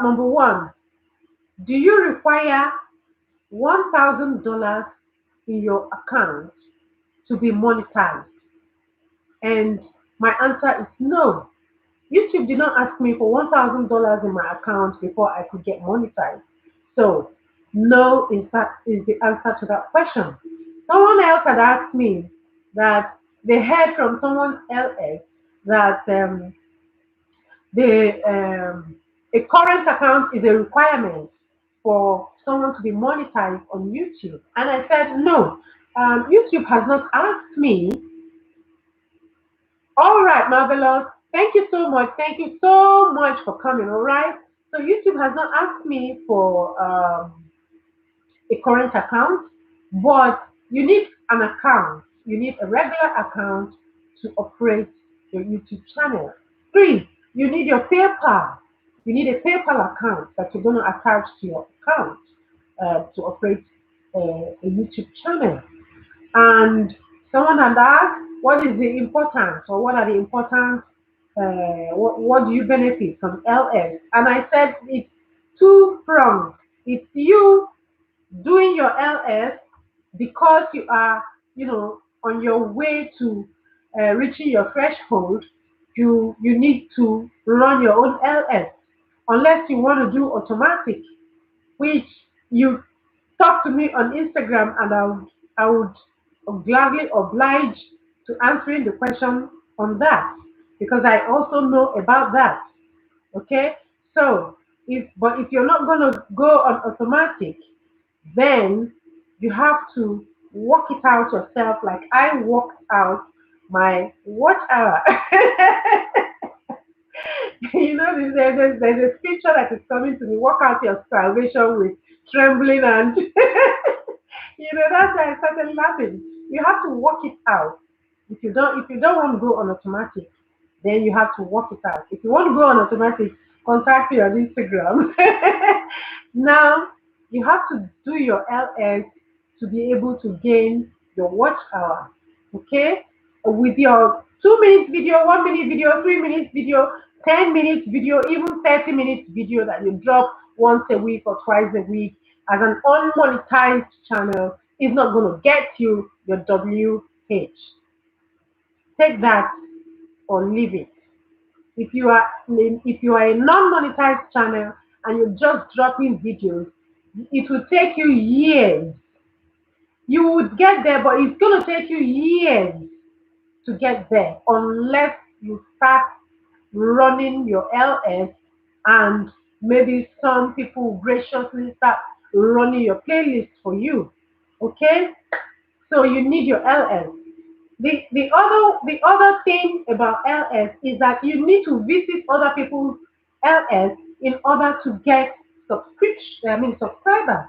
Number one, do you require $1,000 in your account to be monetized? And my answer is no. YouTube did not ask me for $1,000 in my account before I could get monetized. So, no, in fact, is the answer to that question. Someone else had asked me that they heard from someone else that the a current account is a requirement for someone to be monetized on YouTube. And I said, no, YouTube has not asked me. All right, marvelous. Thank you so much. Thank you so much for coming. All right. So YouTube has not asked me for a current account, but you need an account. You need a regular account to operate your YouTube channel. Three, you need your PayPal. You need a PayPal account that you're going to attach to your account to operate a YouTube channel. And someone had asked, what is the importance or what are the importance, what do you benefit from LS? And I said it's two-pronged. It's you doing your LS because you are, on your way to reaching your threshold, you need to run your own LS unless you want to do automatic, which you talk to me on Instagram and I would gladly oblige to answering the question on that because I also know about that. Okay, so if you're not gonna go on automatic, then you have to work it out yourself. Like I worked out my watch hour. There's a scripture that is coming to me. Work out your salvation with trembling and that's why I started laughing. You have to work it out. If you don't want to go on automatic, then you have to work it out. If you want to go on automatic, contact me on Instagram. Now you have to do your LS to be able to gain your watch hour. Okay? With your 2 minutes video, 1 minute video, 3 minutes video, 10 minutes video, even 30 minutes video that you drop once a week or twice a week as an unmonetized channel is not going to get you your WH. Take that or leave it. If you are a non-monetized channel and you're just dropping videos, it will take you years. You would get there, but it's going to take you years to get there unless you start running your LS and maybe some people will graciously start running your playlist for you. Okay? So you need your LS. The other thing about LS is that you need to visit other people's LS in order to get subscribers,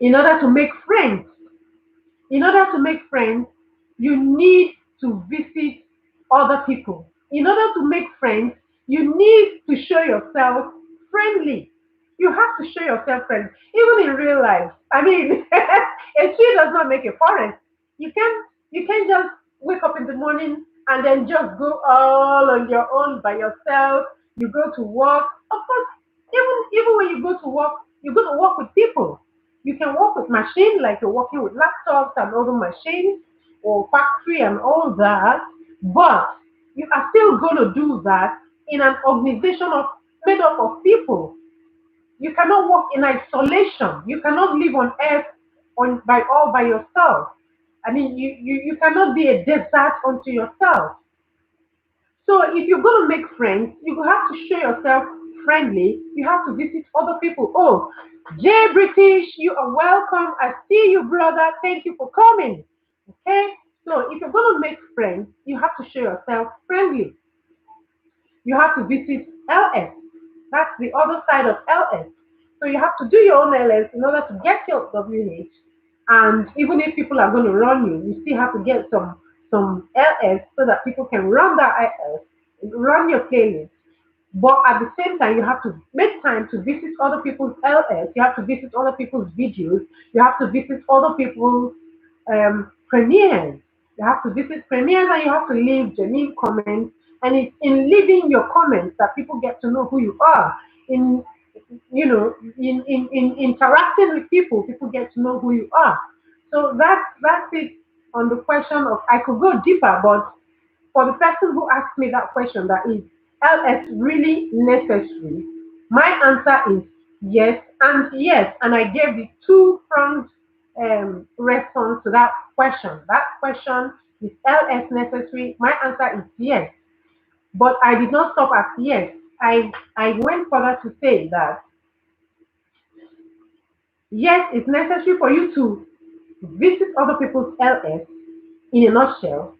in order to make friends. In order to make friends, you need to visit other people. In order to make friends, you need to show yourself friendly. You have to show yourself friendly, even in real life. I mean, a tree does not make a forest. You can't just wake up in the morning and then just go all on your own by yourself. You go to work. Of course, even when you go to work, you're going to work with people. You can work with machines like you're working with laptops and other machines or factory and all that, but you are still going to do that in an organization made up of people. You cannot work in isolation. You cannot live on earth all by yourself. I mean, you cannot be a desert unto yourself. So if you're going to make friends, you have to show yourself friendly. You have to visit other people. Oh, Jay British, you are welcome. I see you, brother. Thank you for coming. Okay? So if you're going to make friends, you have to show yourself friendly. You have to visit LS. That's the other side of LS. So you have to do your own LS in order to get your WH. And even if people are going to run you, you still have to get some LS so that people can run that LS, run your playlist. But at the same time, you have to make time to visit other people's LS. You have to visit other people's videos. You have to visit other people's premieres. You have to visit premieres and you have to leave genuine comments. And it's in leaving your comments that people get to know who you are. In interacting with people, people get to know who you are. So that's it on the question of I could go deeper, but for the person who asked me that question, that is LS really necessary? My answer is yes and yes, and I gave the two-pronged response to that question. That question is LS necessary? My answer is yes, but I did not stop at yes. I went further to say that yes, it's necessary for you to visit other people's LS in a nutshell.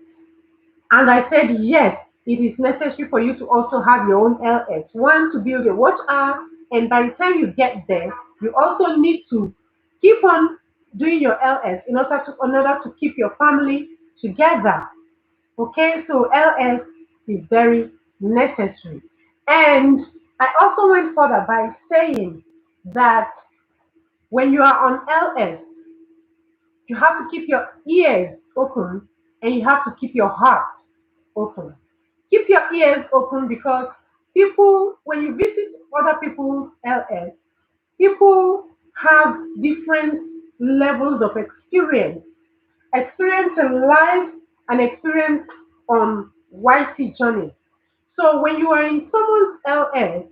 And I said, yes, it is necessary for you to also have your own LS. One, to build a watch hour, and by the time you get there, you also need to keep on doing your LS in order to keep your family together. Okay, so LS is very necessary. And I also went further by saying that when you are on LS, you have to keep your ears open and you have to keep your heart open. Keep your ears open because people, when you visit other people's LS, people have different levels of experience in life and experience on YT journey. So when you are in someone's LS,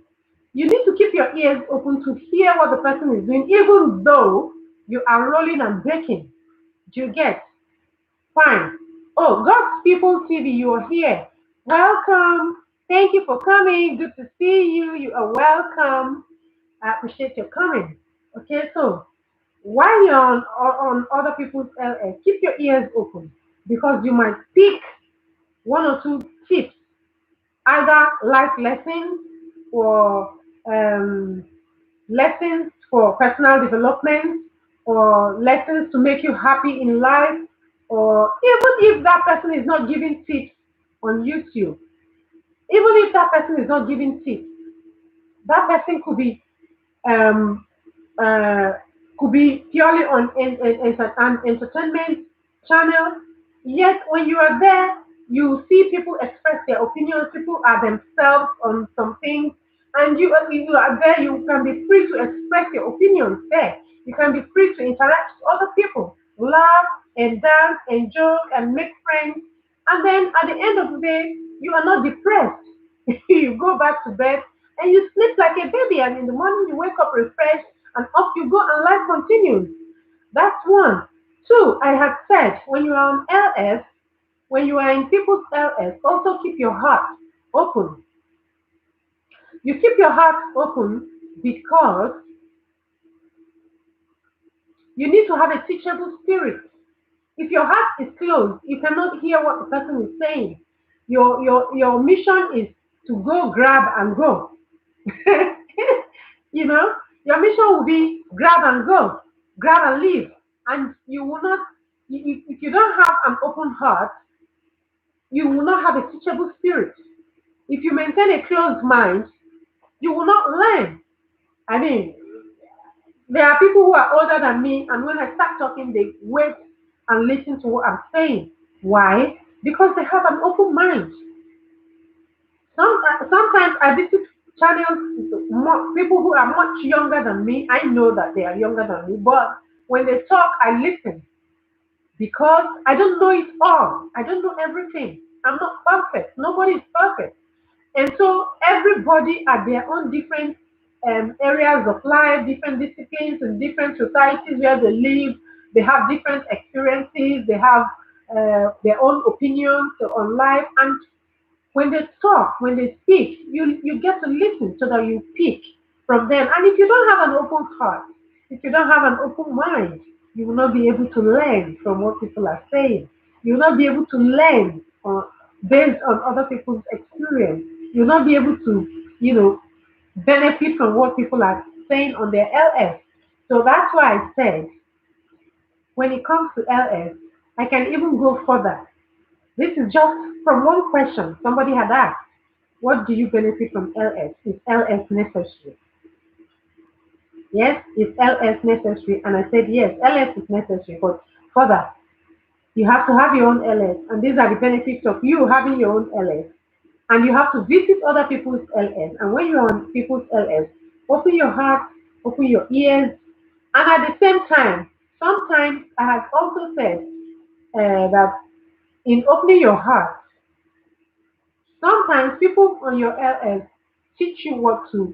you need to keep your ears open to hear what the person is doing, even though you are rolling and breaking. Do you get? Fine. Oh, God's People TV, you are here. Welcome. Thank you for coming. Good to see you. You are welcome. I appreciate your coming. Okay, so while you're on other people's LS, keep your ears open because you might pick one or two tips, either life lessons or um, lessons for personal development or lessons to make you happy in life, or even if that person is not giving tips on YouTube, even if that person is not giving tips, that person um, uh, could be purely on an entertainment channel. Yet when you are there, you see people express their opinions. People are themselves on some things, and you are there. You can be free to express your opinions there. You can be free to interact with other people, laugh and dance and joke and make friends. And then at the end of the day, you are not depressed. You go back to bed and you sleep like a baby, and in the morning you wake up refreshed and off you go and life continues. That's one. Two, I have said when you are on LS, when you are in people's LS, also keep your heart open. You keep your heart open because you need to have a teachable spirit. If your heart is closed, you cannot hear what the person is saying. Your mission is to go grab and go. You know, your mission will be grab and go, grab and leave. And you will not, if you don't have an open heart, you will not have a teachable spirit. If you maintain a closed mind, you will not learn. I mean, there are people who are older than me, and when I start talking, they wait and listen to what I'm saying. Why? Because they have an open mind. Sometimes I visit channels, people who are much younger than me. I know that they are younger than me, but when they talk, I listen because I don't know it all. I don't know everything. I'm not perfect. Nobody is perfect. And so everybody at their own different areas of life, different disciplines, and different societies where they live, they have different experiences, they have their own opinions on life, and when they talk, when they speak, you get to listen so that you pick from them. And if you don't have an open heart, if you don't have an open mind, you will not be able to learn from what people are saying. You will not be able to learn based on other people's experience. You will not be able to, benefit from what people are saying on their LS. So that's why I said when it comes to LS, I can even go further. This is just from one question somebody had asked. What do you benefit from LS? Is LS necessary? Yes, is LS necessary? And I said yes, LS is necessary, but further, you have to have your own LS, and these are the benefits of you having your own LS. And you have to visit other people's LS. And when you're on people's LS, open your heart, open your ears, and at the same time, sometimes I have also said that in opening your heart, sometimes people on your LS teach you what to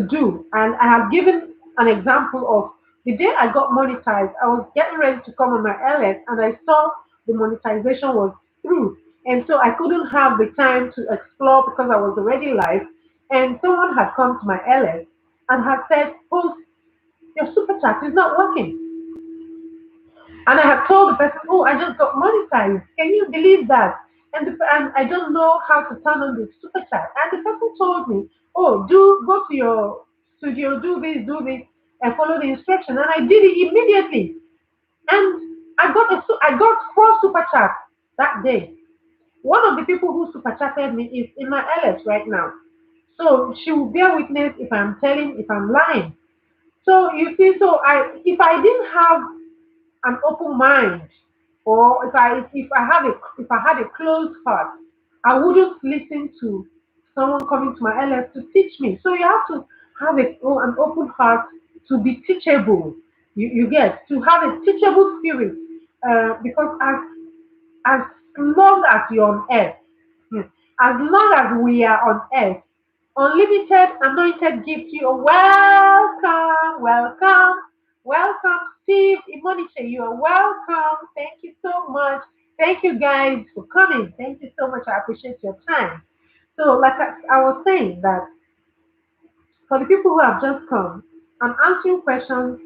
do. And I have given an example of the day I got monetized, I was getting ready to come on my LS and I saw the monetization was through. And so I couldn't have the time to explore because I was already live. And someone had come to my LS and had said, "Oh, your super chat is not working." And I have told the person, "Oh, I just got monetized. Can you believe that?" And I don't know how to turn on the super chat. And the person told me, "Oh, do go to your studio, do this, and follow the instruction." And I did it immediately. And I got 4 super chats that day. One of the people who super chatted me is in my LS right now. So she will bear witness if I'm lying. So you see, if I didn't have an open mind, or if I had a closed heart, I wouldn't listen to someone coming to my LS to teach me. So you have to have an open heart to be teachable. You get to have a teachable spirit because as long as you're on earth, As long as we are on earth, unlimited anointed gift, you are welcome, welcome, welcome. Steve, Imoniche, you are welcome. Thank you so much. Thank you guys for coming. Thank you so much. I appreciate your time. So, like I was saying, that for the people who have just come, I'm answering questions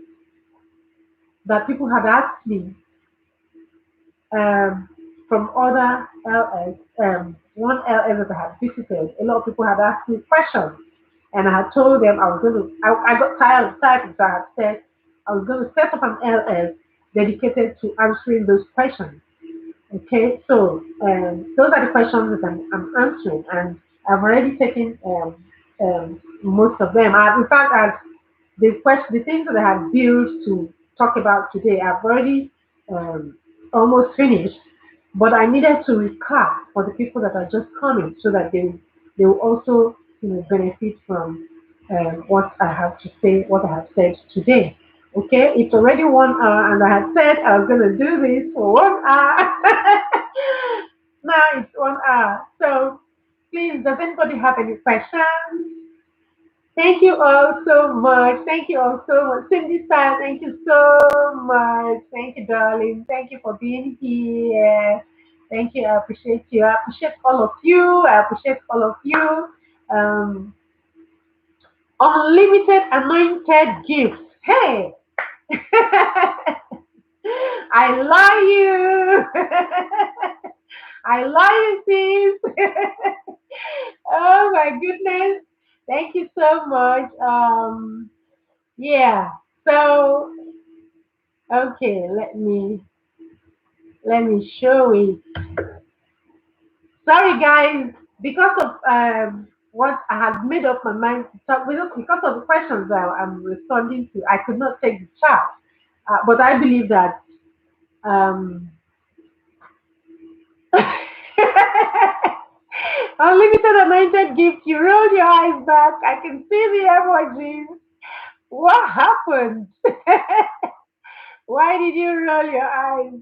that people had asked me um, from other LS. One LS that I had visited, a lot of people had asked me questions, and I had told them I was going to. I got tired of typing, so I had said I was going to set up an LS dedicated to answering those questions. Okay, so those are the questions that I'm answering, and I've already taken most of them. In fact, the things that I have built to talk about today, I've already um, almost finished, but I needed to recap for the people that are just coming so that they will also benefit from what I have to say, what I have said today. Okay, it's already 1 hour, and I had said I was going to do this for 1 hour. Now it's 1 hour. So please, does anybody have any questions? Thank you all so much. Thank you all so much. Cindy Star, thank you so much. Thank you, darling. Thank you for being here. Thank you. I appreciate you. I appreciate all of you. I appreciate all of you. Um, Unlimited anointed gifts. Hey, I love you. I love you, sis. Oh my goodness. Thank you so much. Yeah. So okay, let me show it. Sorry guys, because of what I had made up my mind to talk because of the questions that I'm responding to, I could not take the chat. But I believe that um unlimited anointed gift, you rolled your eyes back. I can see the emojis. What happened? Why did you roll your eyes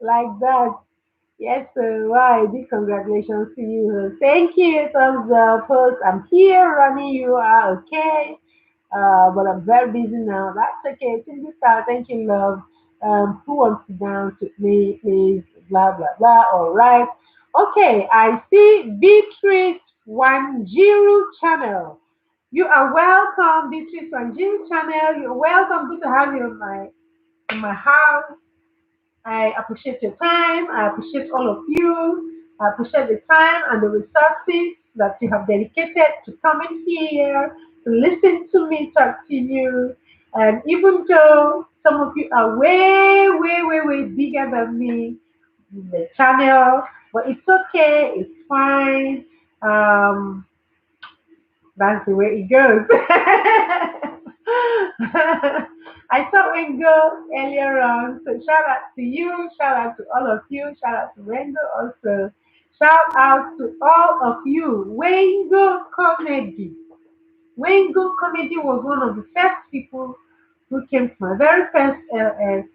like that? Yes, sir. Why? Big congratulations to you. Thank you. Thumbs up. Post. I'm here, Ronnie. You are okay. But I'm very busy now. That's okay. Cindy Star, thank you, love. Who wants to dance with me, please? Blah, blah, blah. All right. Okay, I see Beatrice Wanjiru channel. You are welcome, Beatrice Wanjiru channel. You're welcome. Good to have you in my house. I appreciate your time. I appreciate all of you. I appreciate the time and the resources that you have dedicated to coming here, to listen to me talk to you. And even though some of you are way, way, way, way bigger than me in the channel, but it's okay. It's fine. Um, that's the way it goes. I saw Wengo earlier on, so shout out to you, shout out to all of you, shout out to Wengo also. Shout out to all of you. Wengo Comedy. Wengo Comedy was one of the first people who came to my very first LS.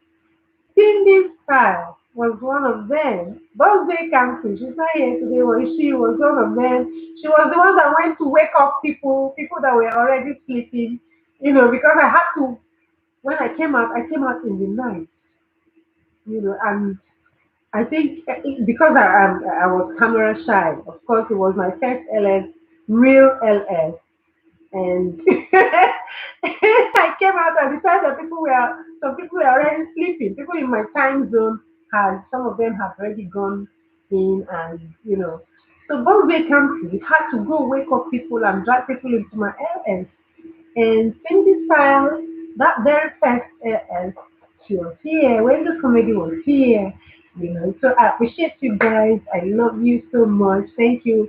Cindy Style was one of them. Birthday Camping, she's not here today, but she was one of them. She was the one that went to wake up people that were already sleeping, because I had to, when I came out in the night, and I think because I was camera shy, of course, it was my first LS, real LS. And I came out at the time that some people were already sleeping. People in my time zone some of them had already gone in, and. So both they come to, it had to go wake up people and drag people into my LS. And Cindy Style, that very first she was here, when the comedy was here. So I appreciate you guys. I love you so much. Thank you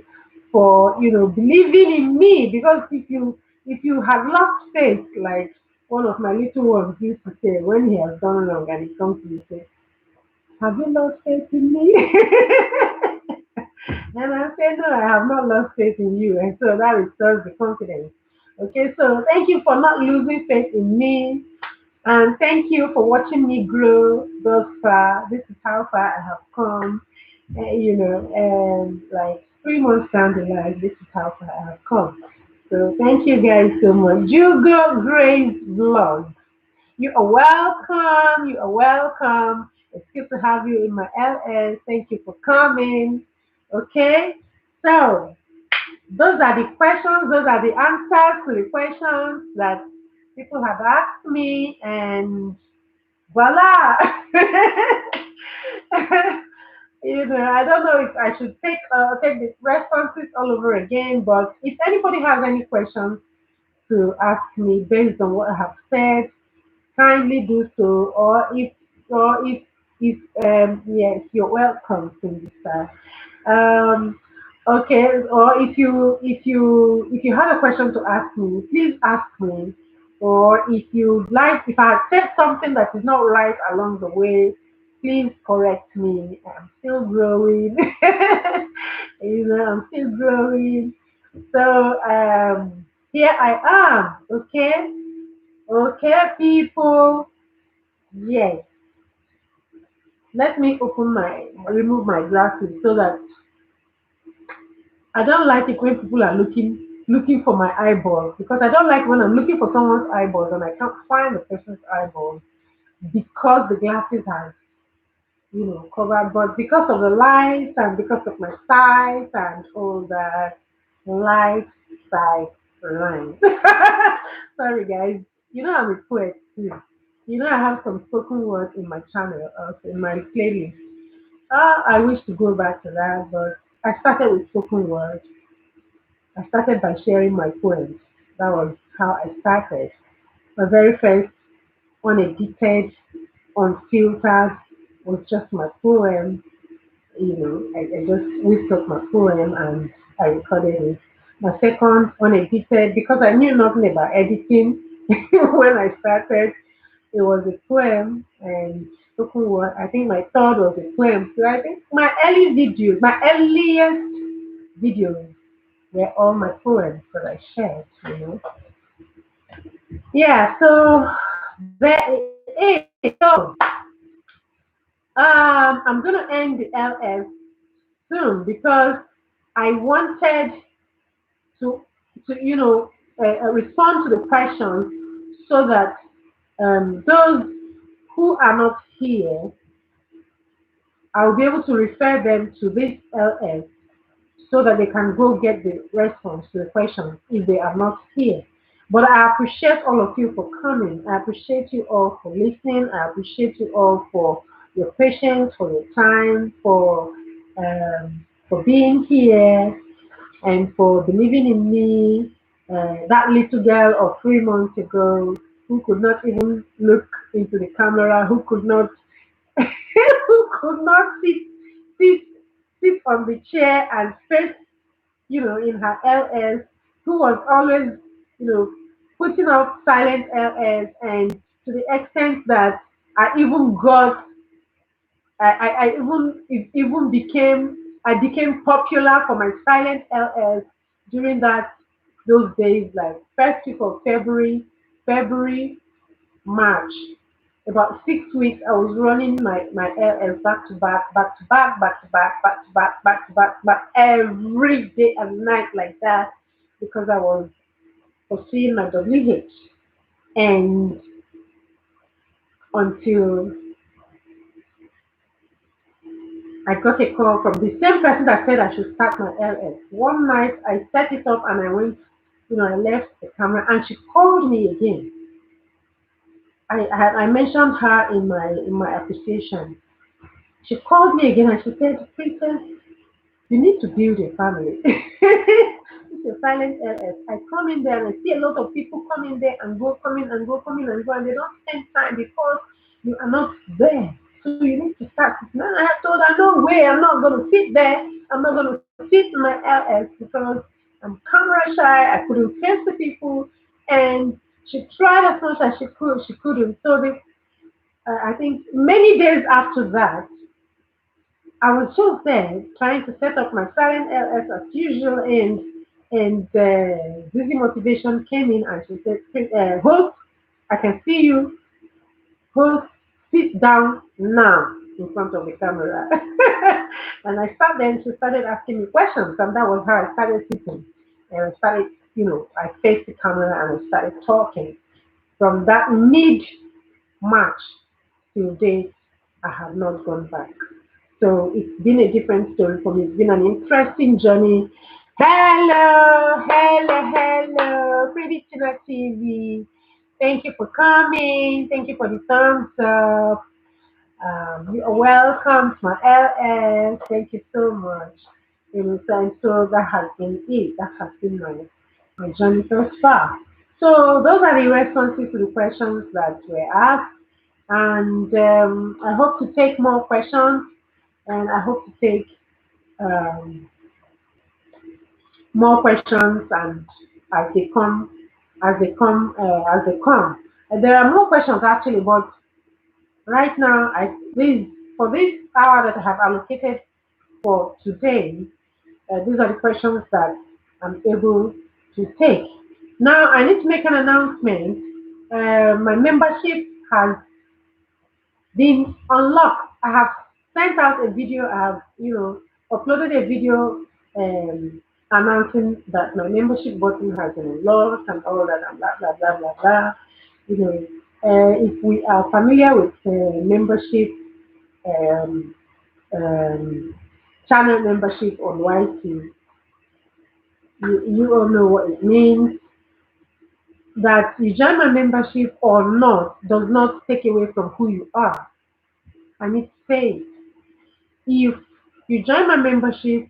for, believing in me, because if you have lost faith, like one of my little ones used to say when he has done wrong and he comes to me, say, have you lost faith in me? And I say, no, I have not lost faith in you. And so that restores the confidence. Okay, so thank you for not losing faith in me. And thank you for watching me grow thus far. This is how far I have come. and like 3 months down the line, this is how far I have come. So thank you guys so much. You go Grace Vlog. You are welcome. You are welcome. It's good to have you in my LS. Thank you for coming. Okay. So those are the questions. Those are the answers to the questions that people have asked me, and voila. I don't know if I should take the responses all over again, but if anybody has any questions to ask me based on what I have said, kindly do so. Or if yes, you're welcome to this. Um, okay, or if you have a question to ask me, please ask me. Or if I have said something that is not right along the way, please correct me. I'm still growing. I'm still growing. So here I am. Okay, okay, people. Yes. Let me remove my glasses so that I don't like it when people are looking for my eyeballs, because I don't like when I'm looking for someone's eyeballs and I can't find the person's eyeballs because the glasses are covered. But because of the lights and because of my size and all that, light size line. Sorry guys, I'm a poet too. I have some spoken words in my channel, in my playlist. I wish to go back to that, but I started with spoken words. I started by sharing my poems. That was how I started. My very first unedited, unfiltered was just my poem. I just whisked up my poem and I recorded it. My second unedited, because I knew nothing about editing when I started, it was a poem and spoken word. I think my third was a poem. So I think my earliest videos were all my poems that I shared. Yeah, so there it is. So I'm gonna end the LS soon because I wanted to to respond to the questions so that those who are not here, I'll be able to refer them to this LS so that they can go get the response to the questions if they are not here. But I appreciate all of you for coming. I appreciate you all for listening. I appreciate you all for your patience, for your time, for being here, and for believing in me. That little girl of 3 months ago who could not even look into the camera, who could not who could not sit sit on the chair and face in her LS, who was always, you know, putting up silent LS, and to the extent that I even got, I even, it even I became popular for my silent LS during those days, like first week of February, March. About 6 weeks, I was running my LS back to back, back to back, back to back, back to back, back to back, back every day and night like that because I was pursuing my WH. And until I got a call from the same person that said I should start my LS. One night I set it up and I went, I left the camera and she called me again. I mentioned her in my appreciation. She called me again and she said, Princess, you need to build a family. It's a silent LS. I come in there and I see a lot of people come in there and go, come in and go, come in and go, and they don't spend time because you are not there. So you need to start. Now I have told her, no way, I'm not going to sit there. I'm not going to sit in my LS because I'm camera shy. I couldn't face the people. And she tried as much as she could. She couldn't. So I think many days after that, I was just there trying to set up my silent LS as usual, and Dizzy Motivation came in and she said, "Host, I can see you. Host, sit down now." in front of the camera. And I sat there and she started asking me questions, and that was how I started sitting. And I started, I faced the camera and I started talking. From that mid-March till date, I have not gone back. So it's been a different story for me. It's been an interesting journey. Hello, hello, hello, Pretty Tina TV. Thank you for coming. Thank you for the thumbs up. You are welcome to my LS. Thank you so much. And so that has been it. That has been my journey thus far. So those are the responses to the questions that were asked. And I hope to take more questions, and I hope to take um, more questions and as they come, as they come. And there are more questions actually, but right now, this for this hour that I have allocated for today, these are the questions that I'm able to take. Now, I need to make an announcement. My membership has been unlocked. I have sent out a video. I have, uploaded a video announcing that my membership button has been unlocked and all that and blah blah blah blah blah. You know, if we are familiar with membership, um, um, channel membership on YT, you all know what it means. That you join my membership or not does not take away from who you are. I need to say, if you join my membership,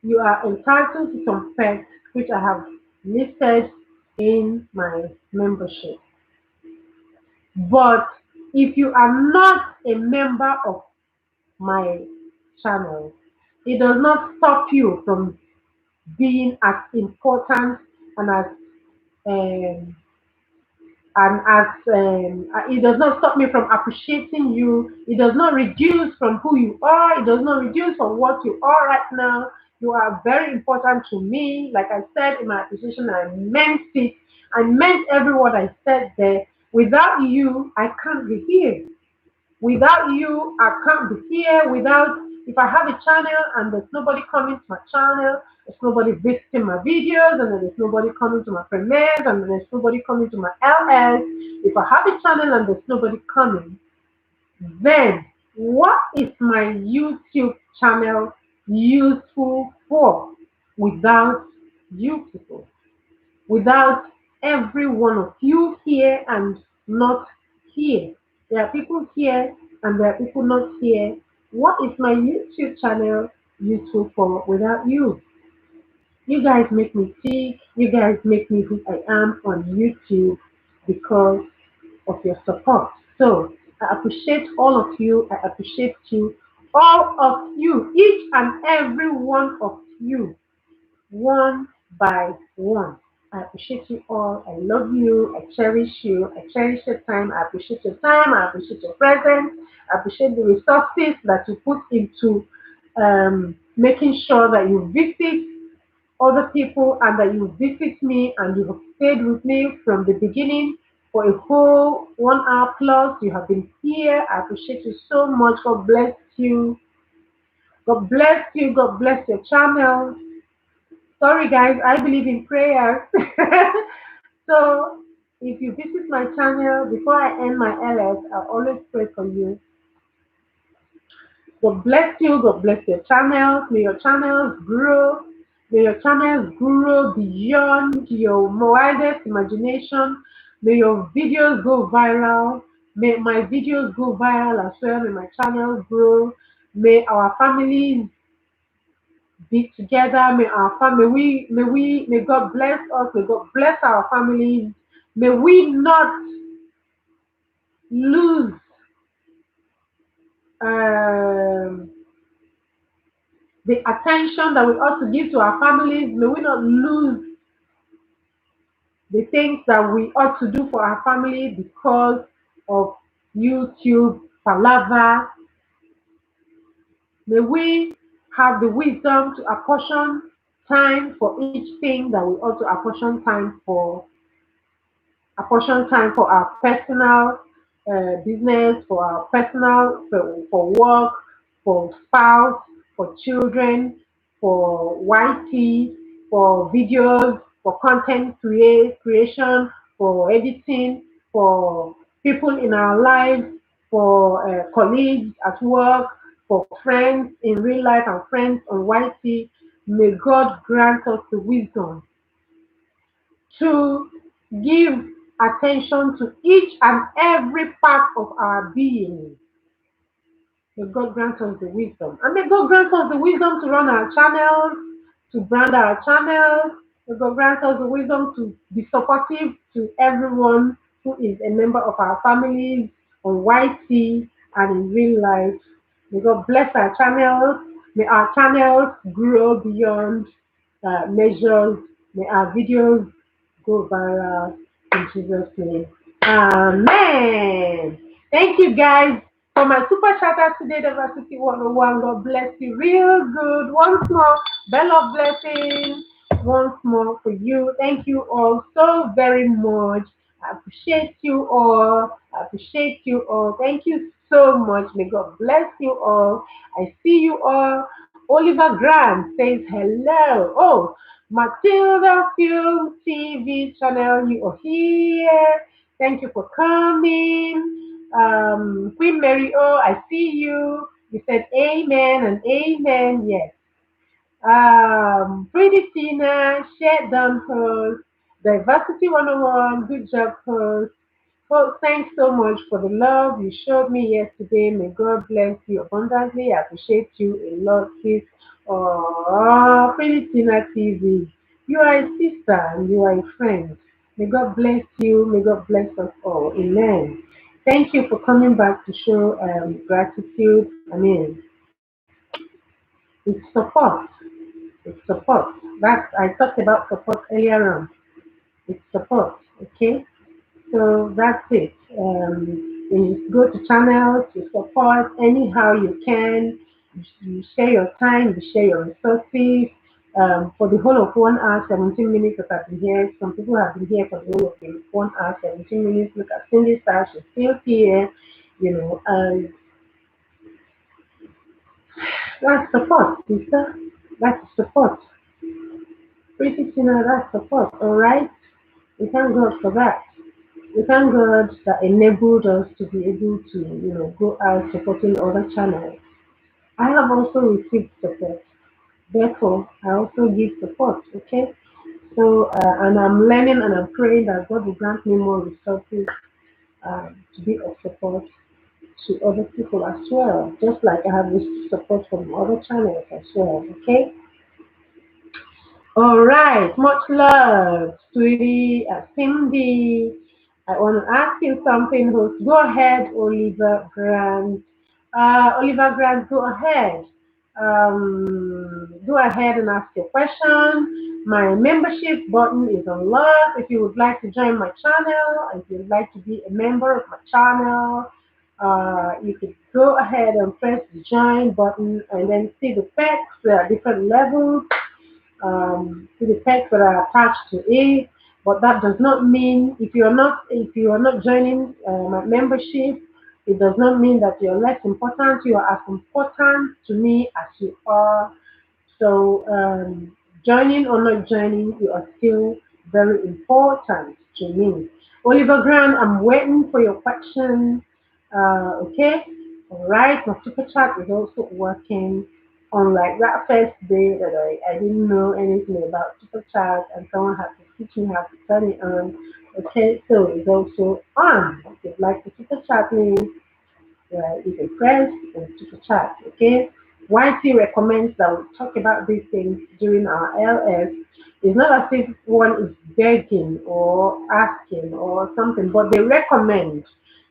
you are entitled to some perks which I have listed in my membership. But if you are not a member of my channel, it does not stop you from being as important and um, it does not stop me from appreciating you. It does not reduce from who you are. It does not reduce from what you are right now. You are very important to me. Like I said in my appreciation, I meant it. I meant every word I said there. Without you, I can't be here. Without you, I can't be here. If I have a channel and there's nobody coming to my channel, there's nobody visiting my videos, and then there's nobody coming to my premieres, and then there's nobody coming to my LS. If I have a channel and there's nobody coming, then what is my YouTube channel useful for without you people? Without every one of you here and not here. There are people here and there are people not here. What is my YouTube channel useful for without you? You guys make me see, you guys make me who I am on YouTube because of your support. So I appreciate all of you. I appreciate you, all of you, each and every one of you, one by one. I appreciate you all. I love you. I cherish you. I cherish your time. I appreciate your time. I appreciate your presence. I appreciate the resources that you put into making sure that you visit other people and that you visit me and you have stayed with me from the beginning for a whole 1 hour plus. You have been here. I appreciate you so much. God bless you. God bless you. God bless your channel. Sorry, guys, I believe in prayers. So, if you visit my channel before I end my LS, I'll always pray for you. God bless you. God bless your channels. May your channels grow. May your channels grow beyond your wildest imagination. May your videos go viral. May my videos go viral as well. May my channels grow. May our families be together. May our family, may God bless us. May God bless our families. May we not lose um, the attention that we ought to give to our families. May we not lose the things that we ought to do for our family because of YouTube palaver. May we have the wisdom to apportion time for each thing that we ought to apportion time for our personal business, for our personal, for work, for spouse, for children, for YT, for videos, for content creation, for editing, for people in our lives, for colleagues at work, for friends in real life and friends on YT. May God grant us the wisdom to give attention to each and every part of our being. May God grant us the wisdom. And may God grant us the wisdom to run our channels, to brand our channels. May God grant us the wisdom to be supportive to everyone who is a member of our families on YT and in real life. May God bless our channels. May our channels grow beyond measures. May our videos go viral in Jesus' name. Amen. Thank you guys for my super chatter today, Diversity 101. God bless you real good. Once more, bell of blessing. Once more for you. Thank you all so very much. I appreciate you all. I appreciate you all. Thank you so much. May God bless you all. I see you all. Oliver Grant says hello. Oh, Matilda Film TV channel, you are here. Thank you for coming. Queen Mary, oh, I see you. You said amen and amen. Yes. Pretty Tina, share done host, Diversity 101, good job host. Well, thanks so much for the love you showed me yesterday. May God bless you abundantly. I appreciate you a lot, sis. Oh, Pretty Tina TV. You are a sister and you are a friend. May God bless you. May God bless us all. Amen. Thank you for coming back to show gratitude. I mean, it's support. It's support. I talked about support earlier on. It's support. Okay. So that's it. You go to channels, you support anyhow you can. You share your time, you share your resources. For the whole of 1 hour, 17 minutes that I've been here, some people have been here for the whole of the 1 hour, 17 minutes. Look at Cindy Star, she's still here. You know, that's support, sister. That's support. Pretty Tina, that's support, all right? We thank God for that. We thank God that enabled us to be able to, go out supporting other channels. I have also received support. Therefore, I also give support, okay? So, and I'm learning and I'm praying that God will grant me more resources to be of support to other people as well, just like I have received support from other channels as well, okay? All right, much love, sweetie, Cindy. I want to ask you something, host. Go ahead, Oliver Grant. Oliver Grant, go ahead. Go ahead and ask your question. My membership button is unlocked. If you would like to join my channel, if you would like to be a member of my channel, you could go ahead and press the join button and then see the perks. There are different levels to the text that are attached to it. But that does not mean if you are not joining my membership, it does not mean that you're less important. You are as important to me as you are. So joining or not joining, you are still very important to me. Oliver Grant, I'm waiting for your question. Okay, all right. My super chat is also working. Unlike that first day that I didn't know anything about super chat and someone had to teach me how to turn it on. Okay, so it's also on. If you'd like to super chat me, you can press and super chat. Okay. YT recommends that we talk about these things during our LS. It's not as if one is begging or asking or something, but they recommend,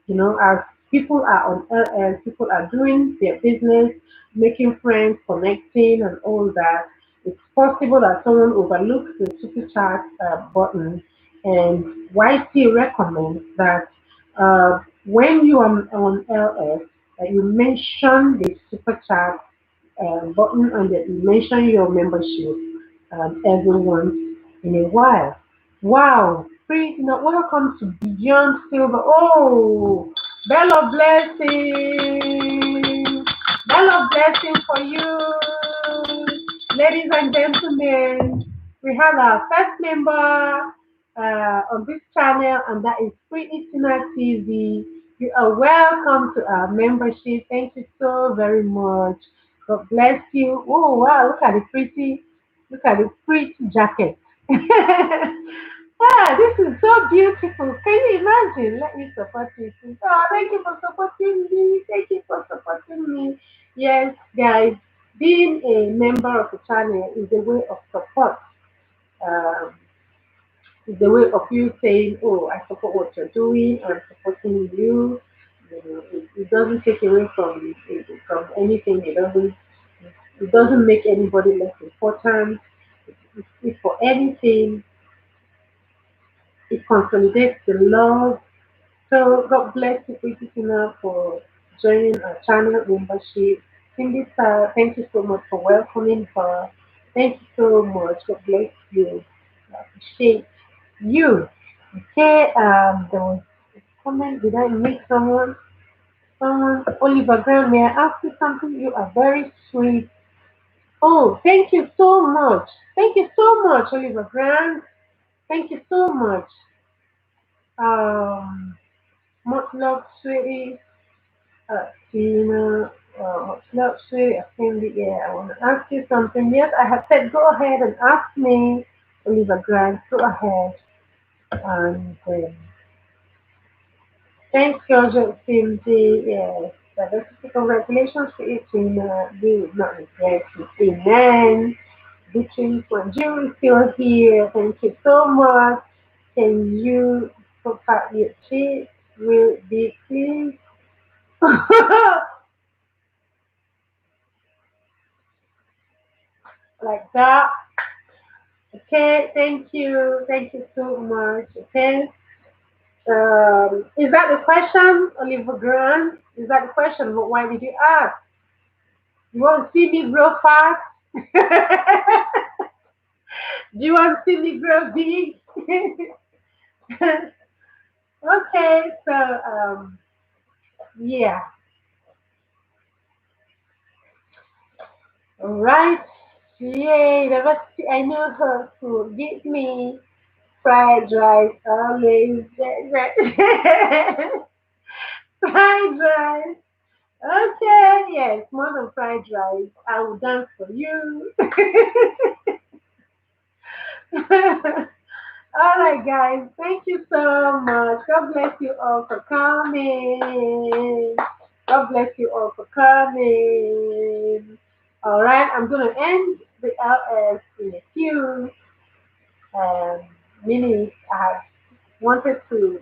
as people are on LS, people are doing their business, making friends, connecting, and all that. It's possible that someone overlooks the super chat button, and YT recommends that when you are on LS, you mention the super chat button and that you mention your membership every once in a while. Wow, welcome to Beyond Silver. Oh, Bell of blessing. Bell of blessing for you. Ladies and gentlemen, we have our first member on this channel, and that is Free Internet TV. You are welcome to our membership. Thank you so very much. God bless you. Oh wow, look at the pretty jacket. Ah, this is so beautiful. Can you imagine? Let me support you. Oh, thank you for supporting me. Thank you for supporting me. Yes, guys, being a member of the channel is a way of support. Um, is a way of you saying, "Oh, I support what you're doing. I'm supporting you." You know, it doesn't take away from anything. It doesn't make anybody less important. If for anything, it consolidates the love. So God bless you, Christina, for joining our channel membership. Cindy Star, thank you so much for welcoming her. Thank you so much. God bless you. I appreciate you. Okay, there was a comment. Did I miss someone? Someone, Oliver Graham, may I ask you something? You are very sweet. Oh, thank you so much. Thank you so much, Oliver Graham. Thank you so much. Much love, sweetie. Tina, much sweetie. I think that, yeah, I want to ask you something. Yes, I have said go ahead and ask me, Oliver Grant. Go ahead. And thanks, Georgia Cindy. Yes, diversity. Congratulations to you, Tina. You will not regret it. Amen. Victory for you is still here. Thank you so much. Can you put out your cheeks real big, please? Like that. Okay, thank you. Thank you so much. Okay. Is that the question, Oliver Grant? Is that the question? But why did you ask? You want to see me grow fast? Do you want to see me grow big? Okay, so yeah. All right. Yay, diversity. I know her to give me fried rice always. Fried rice. Okay, yes, more than fried rice. I will dance for you. All right, guys. Thank you so much. God bless you all for coming. God bless you all for coming. All right, I'm gonna end the LS in a few minutes. I have wanted to,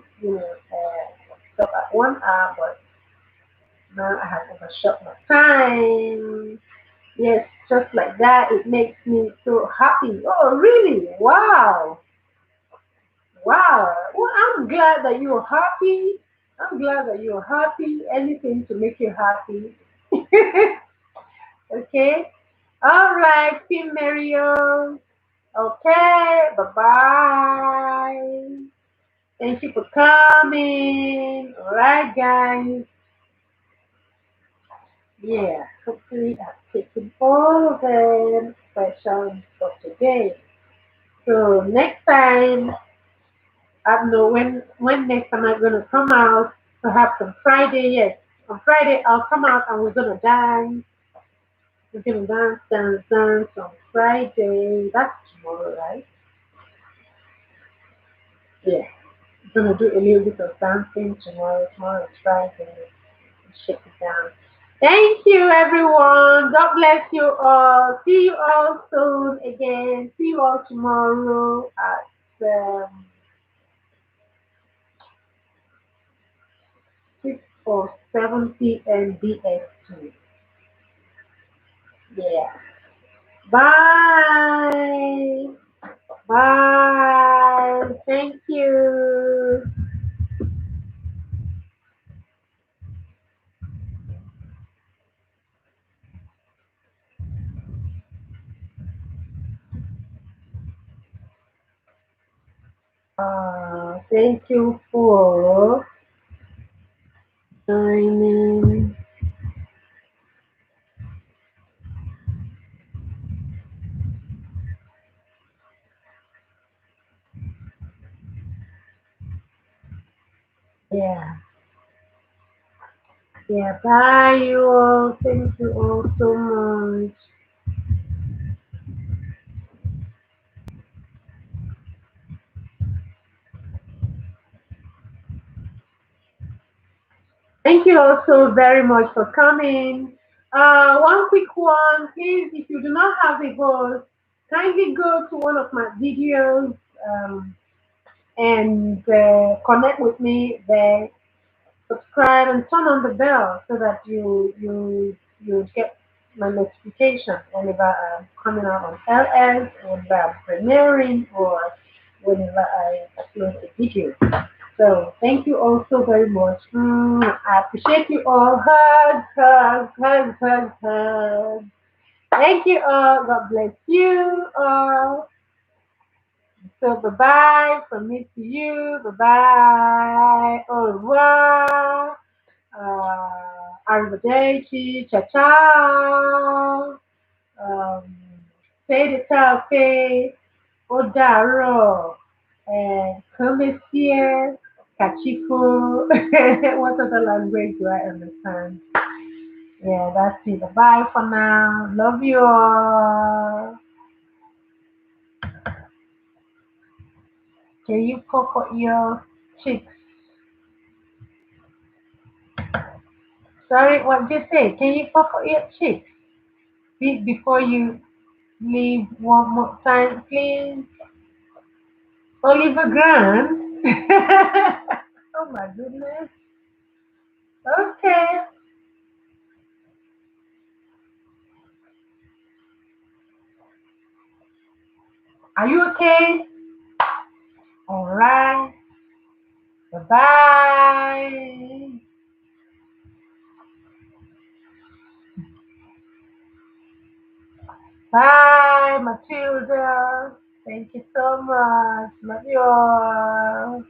stop at 1 hour, but now I have overshot my time. Yes, just like that. It makes me so happy. Oh, really? Wow. Wow. Well, I'm glad that you're happy. I'm glad that you're happy. Anything to make you happy. Okay. All right, Team Mario. Okay. Bye bye. Thank you for coming. All right, guys. Yeah. Hopefully, I've taken all of them questions for today. So next time, I don't know when next time I'm gonna come out. Perhaps on Friday, yes. On Friday I'll come out and we're gonna dance. We're gonna dance on Friday. That's tomorrow, right? Yeah. We're gonna do a little bit of dancing tomorrow. Tomorrow is Friday. Shake it down. Thank you everyone. God bless you all. See you all soon again. See you all tomorrow at 6 or 7 p.m. BST. Yeah. Bye. Bye. Thank you. Thank you for Joining. Yeah. Yeah. Bye, you all. Thank you all so much. Thank you also very much for coming. One quick one, please. If you do not have a goal, kindly go to one of my videos and connect with me there. Subscribe and turn on the bell so that you get my notification whenever I'm coming out on LS, whenever I'm premiering, or whenever I upload a video. So thank you all so very much. I appreciate you all. Hugs, hugs, hugs, hugs, hugs. Thank you all. God bless you all. So bye bye from me to you. Bye bye. Au revoir. Arrivederci. Ciao ciao. Um, Say the cafe. Odaro. And come here. Kachiko. What other language do I understand? Yeah, that's it. Bye for now. Love you all. Can you cover your cheeks? Sorry, what did you say? Can you cover your cheeks? Before you leave one more time, please. Oliver Grant. Oh my goodness. Okay. Are you okay? All right. Bye bye. Bye, Matilda. Thank you so much. Love you all.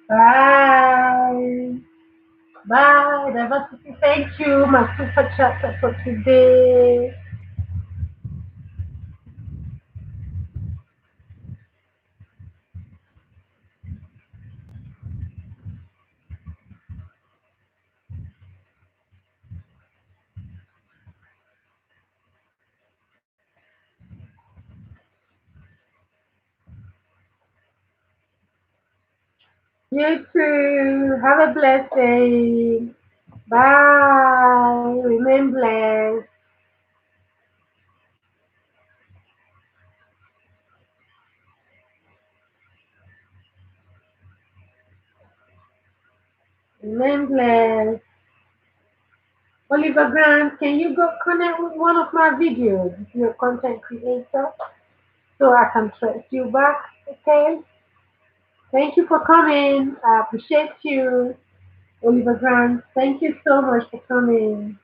Bye. Bye. Diversity. Thank you. My super chat for today. You too. Have a blessed day. Bye. Remain blessed. Remain blessed. Oliver Grant, can you go connect with one of my videos if you're a content creator so I can trust you back? Okay? Thank you for coming. I appreciate you, Oliver Grant. Thank you so much for coming.